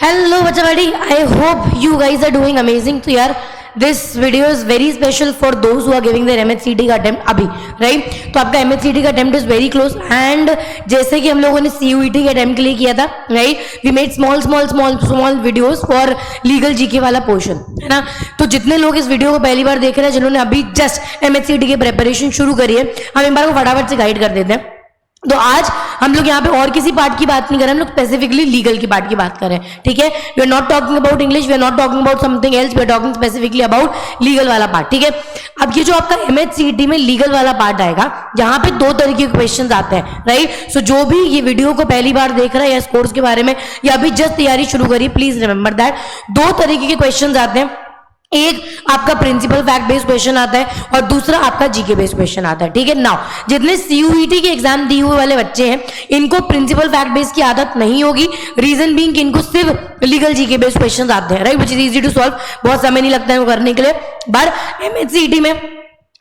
Hello everybody, I hope you guys are doing amazing. तो यार this video is very special for those who are giving their MHCT का attempt अभी, right? तो आपका MHCT का attempt is very close and जैसे कि हम लोगों ने CUET के attempt के लिए किया था, right? We made small videos for legal GK वाला portion, है ना? तो जितने लोग इस वीडियो को पहली बार देख रहे हैं, जिन्होंने अभी जस्ट MHCT की प्रेपरेशन शुरू करी है, हम एक बार को फटाफट से गाइड कर देते हैं। तो आज हम लोग यहाँ पे और किसी पार्ट की बात नहीं कर रहे, हम लोग स्पेसिफिकली लीगल की पार्ट की बात कर रहे हैं, ठीक है। We are not talking about English, we are not talking about something else, we are talking specifically about legal वाला पार्ट, ठीक है। अब ये जो आपका MHCT में लीगल वाला पार्ट आएगा, जहां पे दो तरीके के क्वेश्चन आते हैं, राइट। सो जो भी ये वीडियो को पहली बार देख रहा है या इस कोर्स के बारे में या अभी जस्ट तैयारी शुरू करी, प्लीज रिमेंबर दैट दो तरीके के क्वेश्चन आते हैं। एक आपका प्रिंसिपल फैक्ट बेस्ड क्वेश्चन आता है और दूसरा आपका जीके बेस्ड क्वेश्चन आता है, ठीक है। नाउ जितने CUET के एग्जाम दिए हुए वाले बच्चे हैं, इनको प्रिंसिपल फैक्ट बेस्ड की आदत नहीं होगी। रीजन बीइंग कि इनको सिर्फ लीगल जीके बेस्ड क्वेश्चन आते हैं, right, which is easy to solve. बहुत समय नहीं लगता है वो करने के लिए। बट MHCT में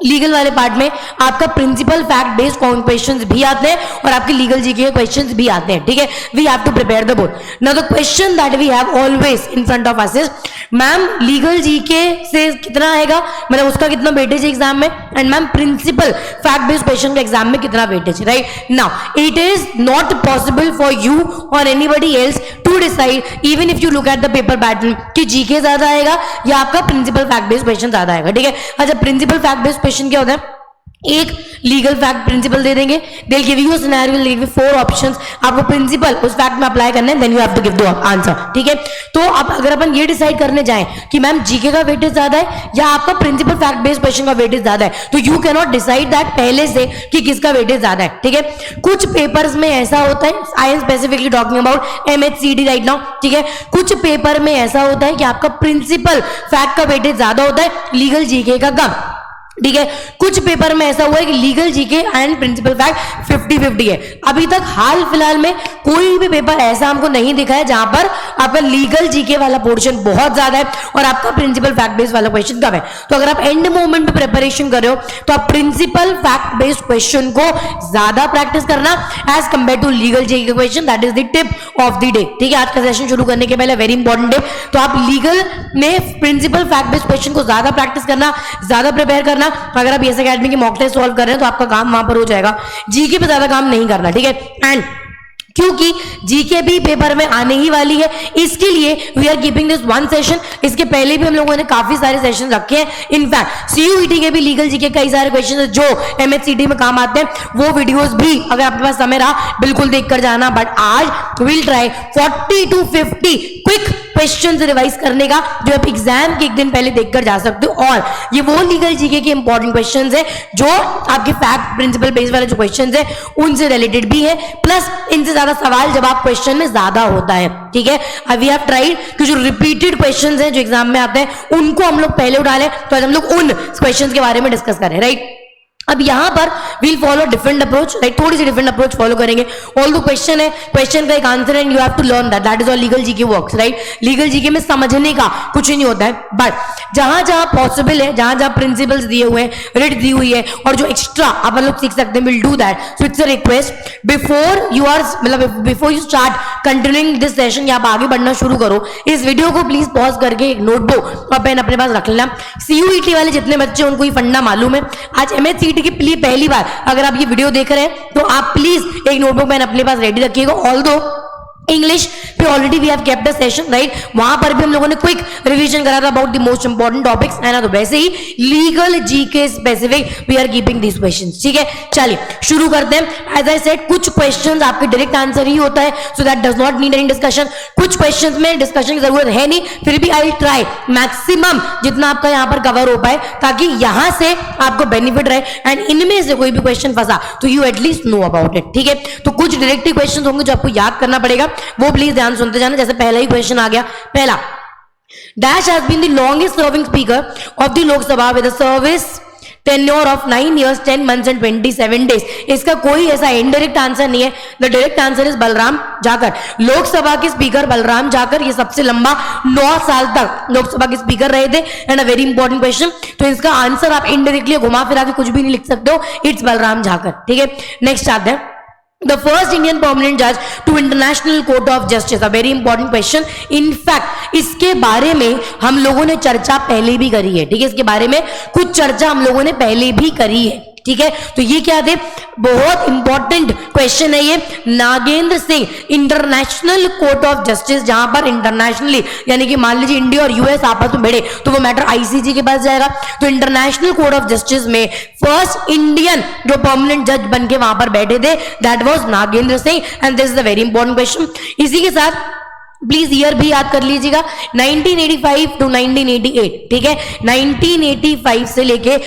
लीगल वाले पार्ट में आपका प्रिंसिपल फैक्ट बेस्ड क्वेश्चंस भी आते हैं और आपके लीगल जीके के क्वेश्चंस भी आते हैं, ठीक है। We have to prepare the board. Now the question that we have always in front of us is, ma'am legal GK से कितना आएगा, मतलब उसका कितना वेटेज एग्जाम में, and ma'am principle fact based question के एग्जाम में कितना weightage, right. Now it is not possible for you और anybody else to decide even if you look at the paper pattern कि जीके ज्यादा आएगा या आपका प्रिंसिपल फैक्ट बेस्ड क्वेश्चन ज्यादा आएगा, ठीक है। अच्छा, प्रिंसिपल फैक्ट बेस्ड क्वेश्चन क्या होता है, एक लीगल फैक्ट प्रिंसिपल दे देंगे, they will give you a scenario, will give you 4 options, आपको प्रिंसिपल उस फैक्ट में अप्लाई करना है, then you have to give the answer, ठीक है। तो अब अगर अपन ये डिसाइड करने जाएं कि मैम जीके का वेटेज ज्यादा है या आपका प्रिंसिपल फैक्ट बेस्ड क्वेश्चन का वेटेज ज्यादा है, तो you can not decide that पहले से कि किसका वेटेज ज्यादा है, ठीक है। कुछ पेपर्स में ऐसा होता है, I am specifically talking about MHCT right now, ठीक है। कुछ पेपर में ऐसा होता है कि आपका प्रिंसिपल फैक्ट का वेटेज ज्यादा होता है, लीगल जीके का कम, ठीक है। कुछ पेपर में ऐसा हुआ है कि legal GK and principle fact 50-50 है। अभी तक हाल फिलहाल में कोई भी पेपर ऐसा हमको नहीं दिखा है जहां पर आपका लीगल जीके वाला पोर्शन बहुत ज्यादा है और आपका प्रिंसिपल फैक्ट बेस्ड वाला क्वेश्चन कम है। तो अगर आप एंड मोमेंट पे प्रिपरेशन कर रहे हो तो आप प्रिंसिपल फैक्ट बेस्ड क्वेश्चन को ज्यादा प्रैक्टिस करना as compare to legal GK question, that is the tip of the day, ठीक है। आज का सेशन शुरू करने के पहले वेरी इंपॉर्टेंट टिप, तो आप लीगल में प्रिंसिपल फैक्ट बेस्ड क्वेश्चन को ज्यादा प्रैक्टिस करना, ज्यादा प्रिपेयर करना। अगर आप एस एकेडमी के मॉक टेस्ट सॉल्व कर रहे हैं तो आपका काम वहां पर हो जाएगा, जीके पे ज्यादा काम नहीं करना, ठीक है। एंड क्योंकि जीके भी पेपर में आने ही वाली है, इसके लिए we are keeping this one session. इसके पहले भी हम लोगों ने काफी सारे सेशन रखे हैं। इनफैक्ट CUET के भी लीगल जीके कई सारे क्वेश्चन जो MHCT में काम आते हैं, वो वीडियोस भी अगर आपके पास समय रहा बिल्कुल देखकर जाना। बट आज will try 40 to 50 quick question revise करने का, जो आप एग्जाम के एक दिन पहले देखकर जा सकते हो। और ये वो लीगल जीके के इंपॉर्टेंट क्वेश्चन है जो आपके फैक्ट प्रिंसिपल बेस्ड वाले जो क्वेश्चन है उनसे रिलेटेड भी है, प्लस इनसे ज्यादा सवाल जवाब क्वेश्चन में ज्यादा होता है, ठीक है। वी हैव ट्राइड कि जो रिपीटेड क्वेश्चंस हैं जो एग्जाम में आते हैं उनको हम लोग पहले उठा लें, तो आज हम लोग उन क्वेश्चंस के बारे में डिस्कस करें, राइट। अब यहां पर we'll follow different approach, right, थोड़ी सी डिफरेंट अप्रोच फॉलो करेंगे। ऑल द क्वेश्चन है, क्वेश्चन का एक आंसर है, and you have to learn that, that is all legal GK works, right. Legal GK में समझने का कुछ नहीं होता है, बट जहां जहां पॉसिबल है, जहां जहां प्रिंसिपल्स दिए हुए हैं, रिट दी हुई है और जो एक्स्ट्रा आप लोग सीख सकते हैं, will do that. So it's a request, before you are मतलब before you start continuing this session, या आप आगे बढ़ना शुरू करो, इस वीडियो को प्लीज पॉज करके एक नोटबुक और पेन अपने पास रख लेना। CUET वाले जितने बच्चे उनको ये फंडा मालूम है, आज MHCT की लिए पहली बार अगर आप ये वीडियो देख रहे हैं तो आप प्लीज एक नोटबुक पेन अपने पास रेडी रखिएगा। ऑल्दो इंग्लिश पे already we have kept the session, right, वहां पर भी हम लोगों ने क्विक रिवीजन करा था about the most important topics, है ना। तो वैसे ही legal GK specific we are keeping these questions, ठीक है। चलिए शुरू करते हैं। एज आई सेड, कुछ क्वेश्चंस आपके डायरेक्ट आंसर ही होता है, so that does not need any discussion. कुछ क्वेश्चंस में डिस्कशन की जरूरत है नहीं, फिर भी आई विल ट्राई मैक्सिमम जितना आपका यहां पर कवर हो पाए, ताकि यहां से आपको बेनिफिट रहे, एंड इनमें से कोई भी क्वेश्चन फंसा तो you at least know about it, ठीक है। तो कुछ डायरेक्ट क्वेश्चन होंगे जो आपको याद करना पड़ेगा, वो प्लीज ध्यान सुनते जाना। जैसे पहला ही क्वेश्चन आ गया, पहला, dash has been the longest serving speaker of the Lok Sabha with a service tenure of 9 years 10 months and 27 days। इसका कोई ऐसा इनडायरेक्ट आंसर नहीं है, the direct answer is Balram जाकर। लोकसभा के स्पीकर बलराम जाकर ये सबसे लंबा 9 साल तक लोकसभा के स्पीकर रहे थे, and a very important question. तो इसका आंसर आप इनडायरेक्टली घुमा फिरा के कुछ भी नहीं लिख सकते हो, इट्स बलराम जाकर, ठीक है। नेक्स्ट आते हैं, The first Indian permanent judge to International Court of Justice, a very important question. In fact, इसके बारे में हम लोगों ने चर्चा पहले भी करी है, ठीक है, इसके बारे में कुछ चर्चा हम लोगों ने पहले भी करी है, ठीक है। तो ये क्या थे, बहुत इंपॉर्टेंट क्वेश्चन है ये। Nagendra Singh international court of justice, जहां पर इंटरनेशनली यानी कि मान लीजिए इंडिया और यूएस आपस में भिड़े तो वो मैटर आईसीजे के पास जाएगा। तो इंटरनेशनल कोर्ट ऑफ जस्टिस में फर्स्ट इंडियन जो परमानेंट जज बन के वहां पर बैठे थे, that was Nagendra Singh, and this is a very important question. इसी के साथ प्लीज ईयर भी याद कर लीजिएगा, 1985 टू 1988, ठीक है, 1985 से लेके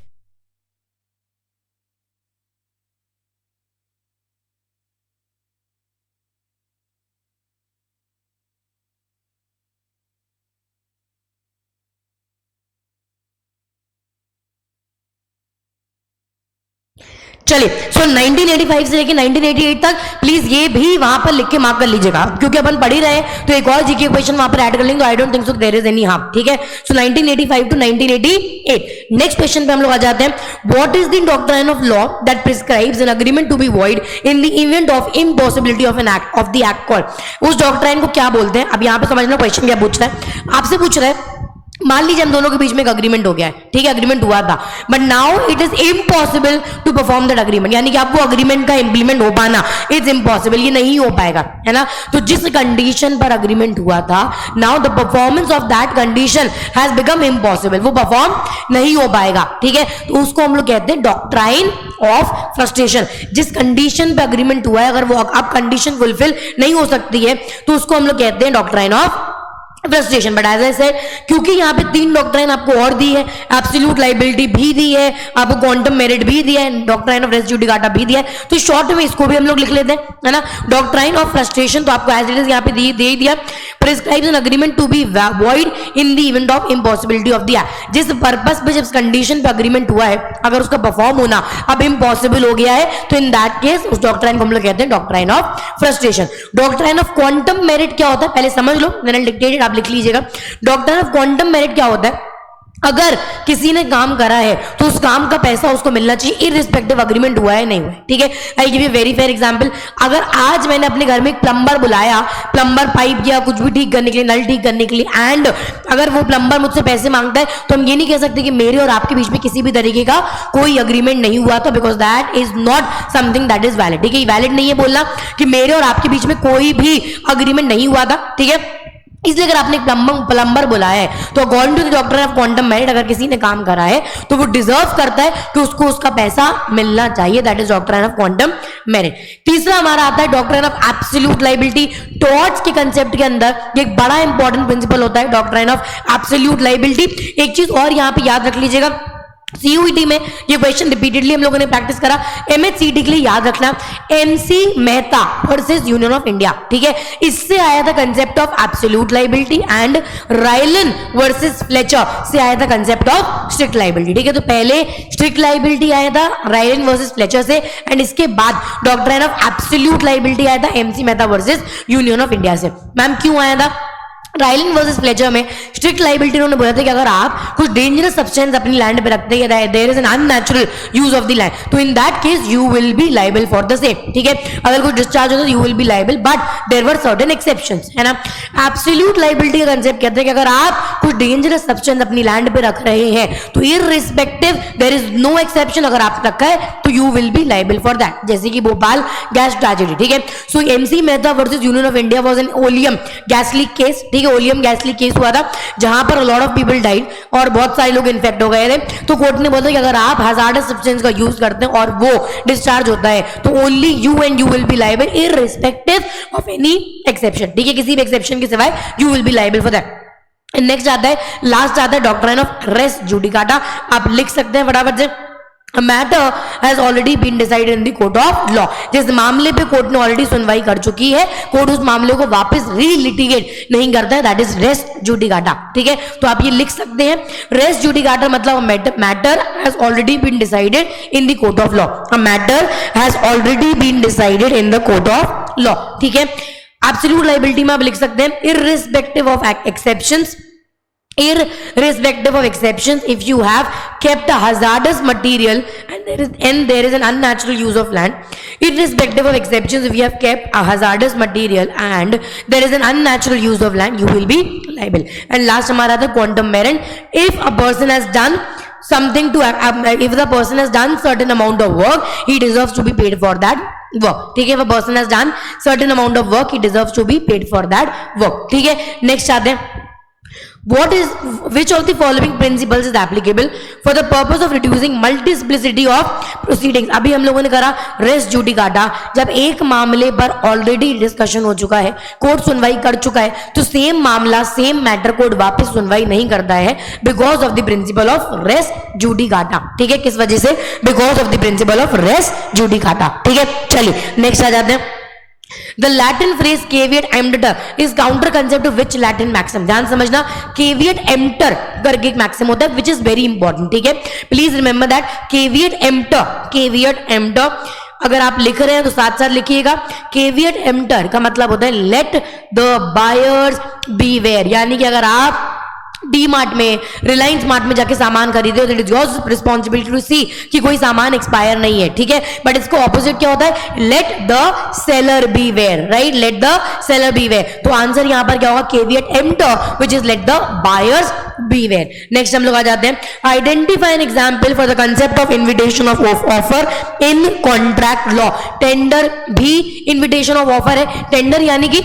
चलिए। सो 1985 से लेके 1988 तक प्लीज ये भी वहां पर लिख के मार्क कर लीजिएगा, क्योंकि अपन पढ़ ही रहे हैं तो एक और जीके क्वेश्चन वहां पर ऐड कर लेंगे, तो I don't think so there is any harm, ठीक है। सो 1985 टू 1988। नेक्स्ट क्वेश्चन पे हम लोग आ जाते हैं। What is the doctrine of law that prescribes an agreement to be void in the event of impossibility of an act of the act called. उस doctrine को क्या बोलते हैं? अब यहां पे समझना क्वेश्चन क्या पूछ रहा है, आपसे पूछ रहा है, मान लीजिए हम दोनों के बीच में एक अग्रीमेंट हो गया है, ठीक है, अग्रीमेंट हुआ था, but now it is impossible to perform that agreement, यानी कि आपको अग्रीमेंट का इंप्लीमेंट हो पाना इट्स इम्पॉसिबल, ये नहीं हो पाएगा, है ना। तो जिस कंडीशन पर अग्रीमेंट हुआ था, now the performance of that condition has become impossible, वो परफॉर्म नहीं हो पाएगा, ठीक है। तो उसको हम लोग कहते हैं डॉक्ट्राइन ऑफ फ्रस्ट्रेशन। जिस कंडीशन पे अग्रीमेंट हुआ है, अगर वो अब कंडीशन फुलफिल नहीं हो सकती है तो उसको हम लोग कहते हैं doctrine of frustration. But as I said, क्योंकि यहाँ पे 3 डॉक्ट्राइन आपको और दी है, एब्सोल्यूट लायबिलिटी भी दी है, आपको क्वांटम मेरिट भी दिया है, डॉक्ट्राइन ऑफ रेस जुडिकाटा भी दिया है, तो शॉर्ट में इसको भी हम लोग लिख लेते हैं, है ना। डॉक्ट्राइन ऑफ फ्रस्ट्रेशन तो आपको एज इट इज यहाँ पे दे ही दिया, prescribes an agreement to be void in the event of impossibility of the act. जिस पर्पस पे, जिस कंडीशन पे अग्रीमेंट हुआ है, अगर उसका परफॉर्म होना अब इम्पॉसिबल हो गया है, तो इन दैट केस उस डॉक्ट्राइन को हम लोग कहते हैं doctrine of frustration. Doctrine of quantum merit क्या होता है पहले समझ लो, मैंने डिक्टेटेड, आप लिख लीजिएगा। डॉक्ट्राइन ऑफ क्वांटम मेरिट क्या होता है, अगर किसी ने काम करा है तो उस काम का पैसा उसको मिलना चाहिए इररिस्पेक्टिव अग्रीमेंट हुआ है नहीं हुआ है, ठीक है। I give you very fair example, अगर आज मैंने अपने घर में एक प्लम्बर बुलाया, प्लम्बर पाइप या कुछ भी ठीक करने के लिए, नल ठीक करने के लिए, एंड अगर वो प्लम्बर मुझसे पैसे मांगता है, तो हम ये नहीं कह सकते कि मेरे और आपके बीच में किसी भी तरीके का कोई अग्रीमेंट नहीं हुआ था, because that is not something that is valid, ठीक है। वैलिड नहीं है बोलना कि मेरे और आपके बीच में कोई भी अग्रीमेंट नहीं हुआ था, ठीक है। इसलिए अगर आपने प्लम्बर बुलाया है तो according to the doctrine of quantum merit, अगर किसी ने काम करा है तो वो डिजर्व करता है कि उसको उसका पैसा मिलना चाहिए, that is doctrine of quantum merit. तीसरा हमारा आता है doctrine of absolute liability. Torts के कंसेप्ट के अंदर एक बड़ा इंपॉर्टेंट प्रिंसिपल होता है डॉक्ट्राइन ऑफ एब्सोल्यूट लायबिलिटी। एक चीज और यहां पे याद रख लीजिएगा, सीयूईटी में ये क्वेश्चन रिपीटेडली हम लोगों ने प्रैक्टिस करा, एमएचसीटी के लिए याद रखना, MC Mehta versus union of India, ठीक है, इससे आया था concept of absolute liability, and Rylands versus Fletcher से आया था कंसेप्ट ऑफ स्ट्रिक्ट लायबिलिटी, ठीक है। तो पहले स्ट्रिक्ट लायबिलिटी आया था रायलन वर्सेस फ्लेचर से, एंड इसके बाद डॉक्ट्राइन ऑफ एब्सोल्यूट लायबिलिटी आया था MC Mehta versus union of India से। मैम क्यों आया था? रायलन वर्सेस फ्लेचर में स्ट्रिक्ट लायबिलिटी उन्होंने बोला था कि अगर आप कुछ डेंजरस सब्सटेंस अपनी लैंड पे रखते हैं, there is an unnatural use of the land, तो in that case you will be liable for the same, ठीक है। अगर कुछ डिस्चार्ज होता है you will be liable, but there were certain exceptions, है ना। एब्सोल्यूट लायबिलिटी का कांसेप्ट कहते हैं कि अगर आप कुछ डेंजरस सब्सटेंस अपनी लैंड पे रख रहे हैं तो irrespective, there is no exception, अगर आप रखा है तो you will be liable for that, जैसे कि भोपाल गैस ट्रेजेडी, ठीक है। So M C Mehta versus union of India was an oleum gas leak case, ठीक है, ओलियम गैस लीक केस हुआ था जहां पर लॉट ऑफ पीपल डाइड और बहुत सारे लोग इन्फेक्ट हो गए थे। तो कोर्ट ने बोला कि अगर आप हैजार्डस सब्सटेंस का यूज करते हैं और वो डिस्चार्ज होता है तो only you and you will be liable irrespective of any exception, ठीक है, किसी भी एक्सेप्शन के सिवाय you will be liable for that. Next आता है, लास्ट आता है डॉक्ट्राइन ऑफ रेस जुडिकाटा। आप लिख सकते हैं फटाफट से, A matter has already been decided in the court of law। जिस मामले पे कोर्ट ने ऑलरेडी सुनवाई कर चुकी है, कोर्ट उस मामले को वापस रीलिटिगेट नहीं करता है, दैट इज रेस जुडिकाटा, ठीक है। तो आप ये लिख सकते हैं, रेस जुडिकाटा मतलब matter has already been decided in the court of law, a matter has already been decided in the court of law, ठीक है। एब्सोल्यूट लायबिलिटी में आप लिख सकते हैं irrespective of exceptions, irrespective of exceptions, if you have kept a hazardous material and there is an unnatural use of land, irrespective of exceptions, if you have kept a hazardous material and there is an unnatural use of land, you will be liable. And last हमारा था quantum merit. If a person has done something to if the person has done certain amount of work, he deserves to be paid for that work. ठीक है, if a person has done certain amount of work, he deserves to be paid for that work. ठीक है, next आते हैं. Which of the following principles is applicable for the purpose of reducing multiplicity of proceedings? अभी हम लोगों ने करा race judicata. जब एक मामले पर ऑलरेडी डिस्कशन हो चुका है, कोर्ट सुनवाई कर चुका है, तो सेम मामला सेम मैटर कोर्ट वापस सुनवाई नहीं करता है because of the principle of res judicata. ठीक है, किस वजह से? Because of the principle of res judicata. ठीक है, चलिए नेक्स्ट आ जाते हैं. The Latin phrase caveat emptor is counter concept to which Latin maxim? ध्यान समझना, caveat emptor करके एक maxim होता है which is very important. ठीक है, please remember that caveat emptor अगर आप लिख रहे हैं तो साथ साथ लिखिएगा. caveat emptor का मतलब होता है let the buyers beware. यानी कि अगर आप डी मार्ट में, रिलायंस मार्ट में जाके सामान खरीदे हो तो it is your responsibility to see कि कोई सामान एक्सपायर नहीं है. ठीक है, बट इसको ऑपोजिट क्या होता है? Let the seller beware. Right, let the seller beware. तो आंसर यहां पर क्या होगा? Caveat emptor which is let the buyers beware. Next हम लोग आ जाते हैं. Identify an example for the concept of invitation of offer in contract law. Tender भी इन्विटेशन ऑफ ऑफर है. टेंडर यानी कि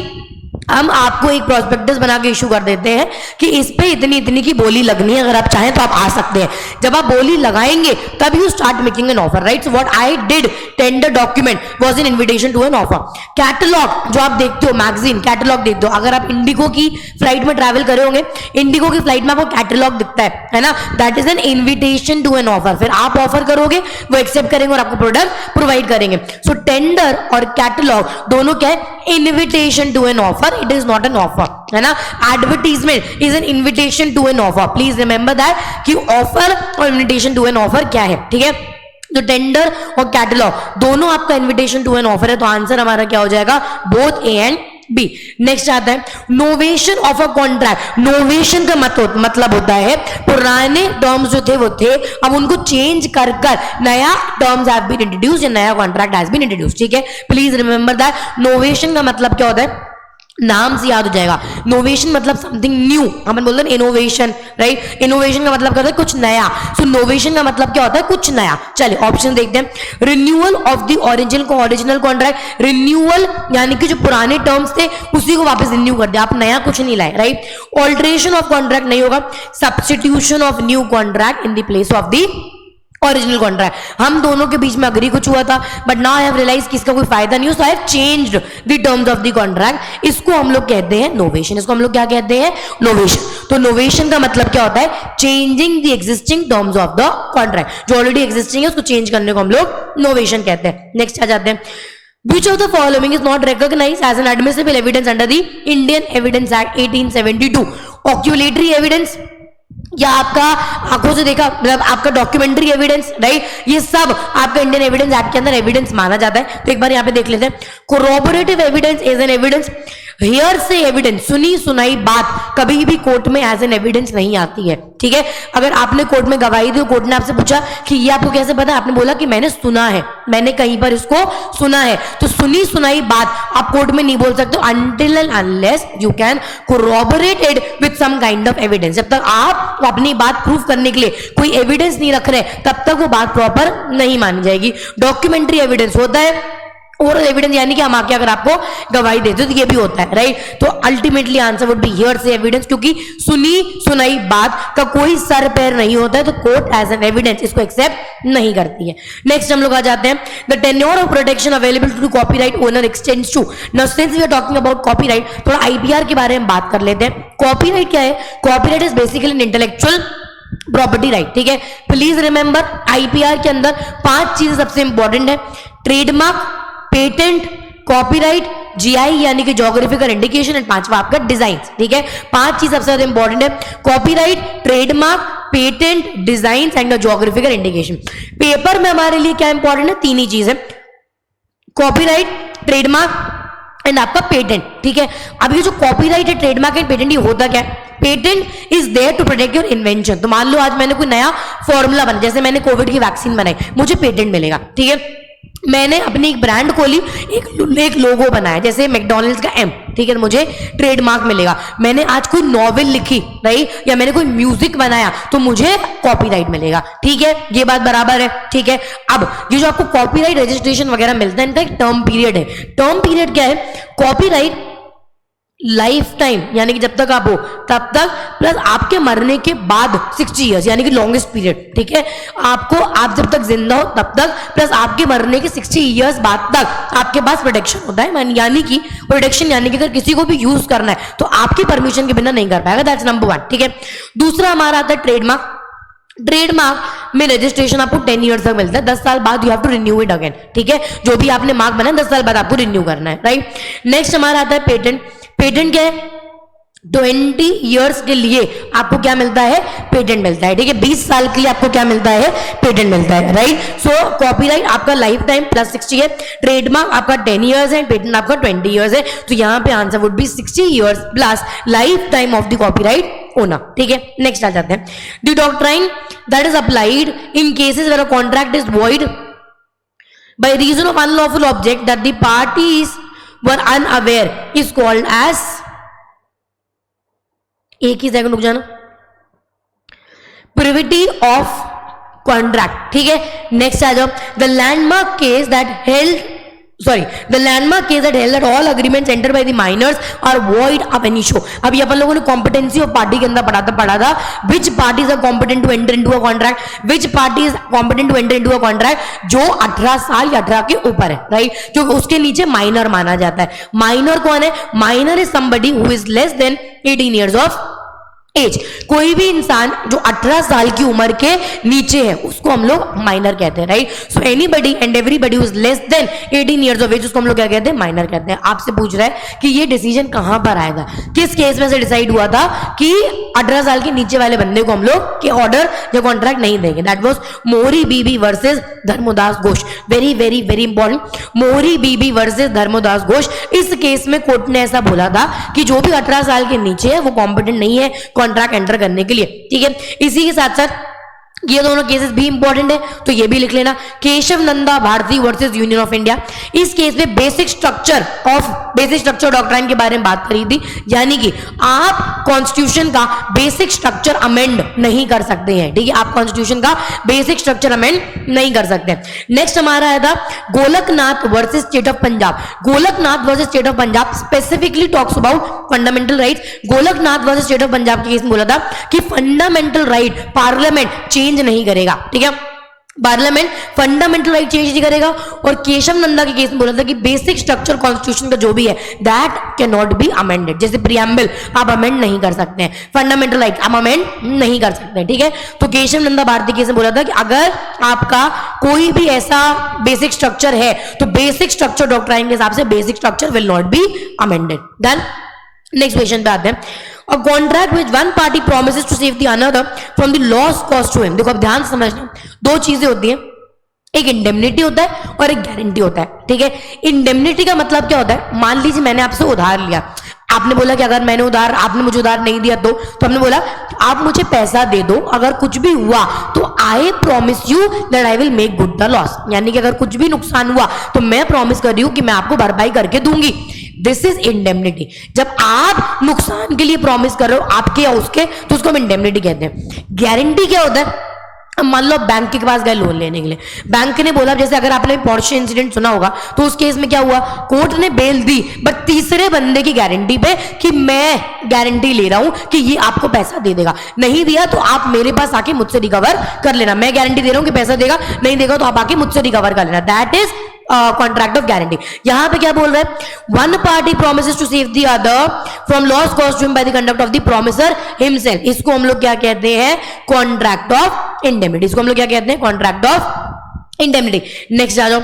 हम आपको एक प्रोस्पेक्टस बना के इशू कर देते हैं कि इस पे इतनी इतनी की बोली लगनी है, अगर आप चाहें तो आप आ सकते हैं. जब आप बोली लगाएंगे तब you start making an offer. Right, so what I did, tender document was an invitation to an offer. Catalogue जो आप देखते हो, मैगजीन कैटलॉग देखते हो, अगर आप इंडिगो की फ्लाइट में ट्रैवल करे होंगे, इंडिगो की फ्लाइट में आपको कैटलॉग दिखता है ना, that is an invitation to an offer. फिर आप ऑफर करोगे, वो एक्सेप्ट करेंगे और आपको प्रोडक्ट प्रोवाइड करेंगे. सो टेंडर और कैटलॉग दोनों क्या है? Invitation to an offer. It is not an offer, है ना. Advertisement is an invitation to an offer. Please remember that कि offer और invitation to an offer क्या है. ठीक है, तो टेंडर और कैटलॉग दोनों आपका इन्विटेशन टू एन ऑफर है. तो आंसर हमारा क्या हो जाएगा? Both A and B. Next आता है novation of a contract. Novation का मतलब होता है पुराने टर्म्स जो थे वो थे, अब उनको चेंज कर नया टर्म्स हैव बीन इंट्रोड्यूस्ड या नया कॉन्ट्रैक्ट हैज बीन इंट्रोड्यूस्ड. ठीक है, प्लीज रिमेंबर दैट. नोवेशन का मतलब क्या होता है? नाम से याद हो जाएगा. नोवेशन मतलब समथिंग न्यू. हम बोलते हैं इनोवेशन. राइट, इनोवेशन का मतलब क्या होता है? कुछ नया. सो नोवेशन का मतलब क्या होता है? कुछ नया. चलिए ऑप्शन देखते हैं. Renewal of the original contract. Renewal यानी कि जो पुराने टर्म्स थे उसी को वापस रिन्यू कर दिया, आप नया कुछ नहीं लाए. राइट, ऑल्टरेशन ऑफ कॉन्ट्रैक्ट नहीं होगा. Substitution of new contract in the place of the original contract. हम दोनों के बीच में अग्री कुछ हुआ था, but now I have realise कि इसका कोई फायदा नहीं हो, so I have changed the terms of the contract. इसको हम लोग कहते हैं नोवेशन. इसको हम लोग क्या कहते हैं? नोवेशन. तो नोवेशन का मतलब क्या होता है? Changing the existing terms of the contract. जो ऑलरेडी एग्जिस्टिंग है उसको चेंज करने को हम लोग नोवेशन कहते हैं. नेक्स्ट आ जाते हैं. Which of the following is not recognized as an admissible evidence under the Indian Evidence Act 1872? Oculatory evidence या आपका आंखों से देखा, मतलब आपका डॉक्यूमेंट्री एविडेंस. राइट, ये सब आपका इंडियन एविडेंस एक्ट के अंदर एविडेंस माना जाता है. तो एक बार यहाँ पे देख लेते हैं. Corroborative evidence is an evidence. Hearsay evidence, सुनी सुनाई बात कभी भी कोर्ट में एज एन एविडेंस नहीं आती है. ठीक है, अगर आपने कोर्ट में गवाही दी, कोर्ट ने आपसे पूछा कि ये आपको कैसे पता, आपने बोला कि मैंने सुना है, मैंने कहीं पर इसको सुना है. तो सुनी सुनाई बात आप कोर्ट में नहीं बोल सकते until and unless you can corroborate it with some kind of evidence. जब तक आप अपनी बात प्रूफ करने के लिए कोई एविडेंस नहीं रख रहे तब तक वो बात प्रॉपर नहीं मानी जाएगी. डॉक्यूमेंट्री एविडेंस होता है. ओरल एविडेंस यानी कि हम आके अगर आपको गवाही देते तो ये भी होता है. राइट, तो ultimately answer would be here से एविडेंस, क्योंकि सुनी सुनाई बात का कोई सर पैर नहीं होता है, तो कोर्ट एज एन एविडेंस इसको एक्सेप्ट नहीं करती है. नेक्स्ट हम लोग आ जाते हैं. The tenure of protection available to copyright owner extends to. Now since we are talking about copyright, थोड़ा आईपीआर के बारे में बात कर लेते हैं. कॉपीराइट क्या है? Copyright is basically an intellectual property right. ठीक है, प्लीज रिमेंबर आईपीआर के अंदर 5 चीजें सबसे इंपॉर्टेंट है. ट्रेडमार्क, पेटेंट, कॉपीराइट, जीआई यानी कि ज्योग्राफिकल इंडिकेशन, एंड 5वां आपका डिजाइन. ठीक है, 5 चीज सबसे ज्यादा इंपॉर्टेंट है. Copyright, trademark, patent, design and geographical indication. Paper में हमारे लिए क्या इंपॉर्टेंट है? 3 ही चीज है, कॉपीराइट, ट्रेडमार्क एंड आपका पेटेंट. ठीक है, अब ये जो कॉपीराइट है, ट्रेडमार्क एंड पेटेंट, ये होता क्या है? Patent is there to protect your invention. तो मान लो आज मैंने कोई नया फॉर्मूला बना, जैसे मैंने कोविड की वैक्सीन बनाई, मुझे पेटेंट मिलेगा, ठीक है। मैंने अपनी एक ब्रांड खोली, एक लोगो बनाया, जैसे मैकडॉनल्ड्स का एम, ठीक है, मुझे ट्रेडमार्क मिलेगा। मैंने आज कोई नॉवेल लिखी, राइट, या मैंने कोई म्यूजिक बनाया, तो मुझे कॉपीराइट मिलेगा, ठीक है। ये बात बराबर है, ठीक है। अब ये जो आपको कॉपीराइट रजिस्ट्रेशन वगैरह मिलता है, इनका एक टर्म पीरियड है। टर्म पीरियड क्या है? कॉपीराइट लाइफ टाइम, यानी कि जब तक आप हो तब तक, प्लस आपके मरने के बाद 60 इयर्स, यानी कि लॉन्गेस्ट पीरियड, ठीक है। आप जब तक जिंदा हो तब तक, प्लस आपके मरने के 60 इयर्स बाद तक आपके पास प्रोटेक्शन होता है। यानी कि प्रोटेक्शन, यानी कि अगर किसी को भी यूज करना है तो आपकी परमिशन के बिना नहीं कर पाएगा। दैट्स नंबर 1, ठीक है। दूसरा हमारा आता है ट्रेडमार्क। ट्रेडमार्क में रजिस्ट्रेशन आपको 10 ईयर्स तक मिलता है, 10 साल बाद you have to renew it again, ठीक है। जो भी आपने मार्क बनाया 10 साल बाद आपको रिन्यू करना है, राइट। नेक्स्ट हमारा आता है पेटेंट। पेटेंट क्या है? 20 ईयर्स के लिए आपको क्या मिलता है? पेटेंट मिलता है, ठीक है। 20 साल के लिए आपको क्या मिलता है? पेटेंट मिलता है, राइट। सो कॉपीराइट आपका लाइफ टाइम प्लस 60 है, ट्रेडमार्क आपका 10 ईयर्स है, पेटेंट आपका 20 ईयर्स है। तो यहां पे answer would be 60 years plus lifetime of the copyright होना, ठीक है। नेक्स्ट आ जाते हैं, the doctrine that is applied in cases where a contract is void by reason of unlawful object that the parties were unaware is called as, एक ही second रुक जाना, privity of contract, ठीक है। नेक्स्ट आ जाओ, the landmark case that held the landmark case that held that all agreements entered by the minors are void of any show। अभी अपन लोगों ने competency of party के अंदर पढ़ा था which parties are competent to enter into a contract, which party is competent to enter into a contract, जो 18 साल या 18 के ऊपर है, राइट, क्योंकि उसके नीचे माइनर माना जाता है। माइनर कौन है? Minor is somebody who is less than 18 years of age. कोई भी इंसान जो 18 साल की उम्र के नीचे है उसको हम लोग माइनर कहते हैं, right. So anybody and everybody who is less than 18 years of age, उसको हम लोग क्या कहते हैं? माइनर कहते हैं। आपसे पूछ रहा है कि ये डिसीजन कहां पर आएगा, किस केस में से डिसाइड हुआ था कि 18 साल के नीचे वाले बंदे को हम लोग के ऑर्डर या कॉन्ट्रैक्ट नहीं देंगे? That was Mohori Bibee versus Dharmodas Ghose. Very very very important, Mohori Bibee versus Dharmodas Ghosh. इस केस में कोर्ट ने ऐसा बोला था कि जो भी 18 साल के नीचे है वो कॉम्पिटेंट नहीं है कॉन्ट्रैक्ट एंटर करने के लिए, ठीक है। इसी के साथ साथ ये दोनों केसेस भी इंपॉर्टेंट है, तो ये भी लिख लेना। Kesavananda Bharati versus union of India. इस केस में बेसिक स्ट्रक्चर डॉक्ट्राइन के बारे में बात करी थी, यानी कि आप कॉन्स्टिट्यूशन का बेसिक स्ट्रक्चर अमेंड नहीं कर सकते हैं, ठीक है। आप कॉन्स्टिट्यूशन का बेसिक स्ट्रक्चर अमेंड नहीं कर सकते। नेक्स्ट हमारा आया था Golaknath versus state of Punjab. Golaknath versus state of Punjab specifically talks about fundamental rights. Golaknath versus state of Punjab के केस में बोला था कि फंडामेंटल राइट पार्लियामेंट चेंज नहीं करेगा, ठीक है। पार्लियामेंट फंडामेंटल राइट चेंज नहीं करेगा। और केशव नंदा के केस में बोला था कि बेसिक स्ट्रक्चर कॉन्स्टिट्यूशन का जो भी है that can not be amended. जैसे प्रियम्बल आप अमेंड नहीं कर सकते हैं, फंडामेंटल राइट आप अमेंड नहीं कर सकते हैं, ठीक है। तो केशव नंदा भारती केस में बोला था कि अगर आपका कोई भी ऐसा बेसिक स्ट्रक्चर है तो बेसिक स्ट्रक्चर डॉक्ट्राइन के हिसाब से basic structure will not be amended. Then next question पे आते हैं, A contract which one party promises to save the another from the loss caused to him। देखो अब ध्यान से समझना, दो चीजें होती हैं, एक इंडेमनिटी होता है और एक गारंटी होता है, ठीक है। इंडेमनिटी का मतलब क्या होता है? मान लीजिए मैंने आपसे उधार लिया, आपने बोला कि अगर आपने मुझे उधार नहीं दिया तो हमने बोला आप मुझे पैसा दे दो, अगर कुछ भी हुआ तो I promise you that I will make good the loss. यानी कि अगर कुछ भी नुकसान हुआ तो मैं प्रॉमिस कर रही हूं कि मैं आपको भरपाई करके दूंगी। This is indemnity. जब आप नुकसान के लिए प्रॉमिस कर रहे हो आपके या उसके, तो उसको हम इंडेमनिटी कहते हैं। गारंटी क्या होता है? मान लो बैंक के पास गए लोन लेने के लिए, बैंक ने बोला, जैसे अगर आपने पोर्शे इंसिडेंट सुना होगा तो उस केस में क्या हुआ, कोर्ट ने बेल दी बट तीसरे बंदे की गारंटी पे कि मैं गारंटी ले रहा हूं कि ये आपको पैसा दे देगा। नहीं दिया तो आप मेरे पास आके मुझसे रिकवर कर लेना, मैं गारंटी दे रहा हूं कि पैसा देगा, नहीं देगा तो आप आके मुझसे रिकवर कर लेना। That is contract of guarantee. यहां पे क्या बोल रहा है? One party promises to save the other from loss caused to him by the conduct of the promisor himself. इसको हम लोग क्या कहते हैं? Contract of indemnity. इसको हम लोग क्या कहते हैं? Contract of indemnity. नेक्स्ट आ जाओ,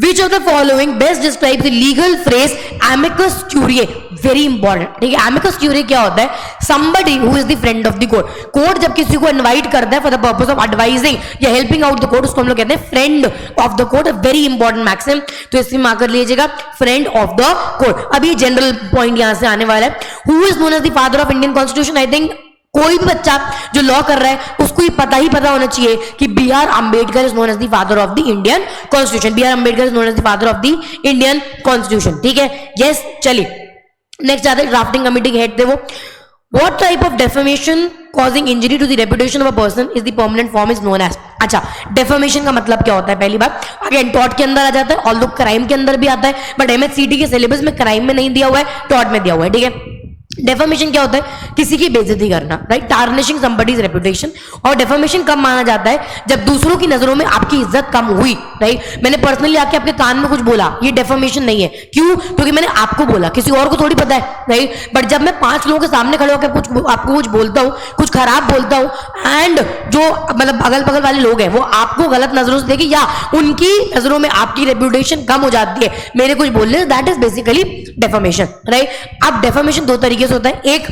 which of the following best describe the legal phrase amicus curiae, very important, ठीक है। एमिकस क्यूरिए क्या होता है? Somebody who is the friend of the court. Court जब किसी को इनवाइट करता है for the purpose of advising या हेल्पिंग आउट द कोर्ट, उसको हम लोग कहते हैं friend of the court, very important maxim, तो इसमें मार्क कर लीजिएगा फ्रेंड ऑफ द कोर्ट। अब ये जनरल पॉइंट यहां से आने वाला है, who is known as the father of Indian constitution. I think कोई भी बच्चा जो लॉ कर रहा है उसको ही पता होना चाहिए कि B R Ambedkar is known as the father of the Indian constitution. B R Ambedkar is known as the father of the Indian constitution, ठीक है। यस, चलिए नेक्स्ट आते हैं, ड्राफ्टिंग कमेटी के हेड थे वो। What type of defamation causing injury to the reputation of a person is the permanent form is known as। अच्छा, defamation का मतलब क्या होता है? पहली बात, अगेन टॉट के अंदर आ जाता है, ऑल्दो क्राइम के अंदर भी आता है, बट एमएचसीटी के सिलेबस में क्राइम में नहीं दिया हुआ है, टॉट में दिया हुआ है, ठीक है। डेफामेशन क्या होता है? किसी की बेइज्जती करना, राइट, टार्निशिंग समबडीज रेपुटेशन। और डेफामेशन कब माना जाता है? जब दूसरों की नजरों में आपकी इज्जत कम हुई, राइट। मैंने पर्सनली आके आपके कान में कुछ बोला, ये डेफामेशन नहीं है। क्यों? क्योंकि मैंने आपको बोला, किसी और को थोड़ी पता है, राइट। बट जब मैं 5 लोगों के सामने खड़े होकर आपको कुछ बोलता हूँ, कुछ खराब बोलता हूँ, एंड जो मतलब अगल बगल वाले लोग हैं वो आपको गलत नजरों से देखे या उनकी नजरों में आपकी रेपुटेशन कम हो जाती है मेरे कुछ बोलने से, that is basically defamation, right. अब डेफामेशन दो तरीके से होता है, एक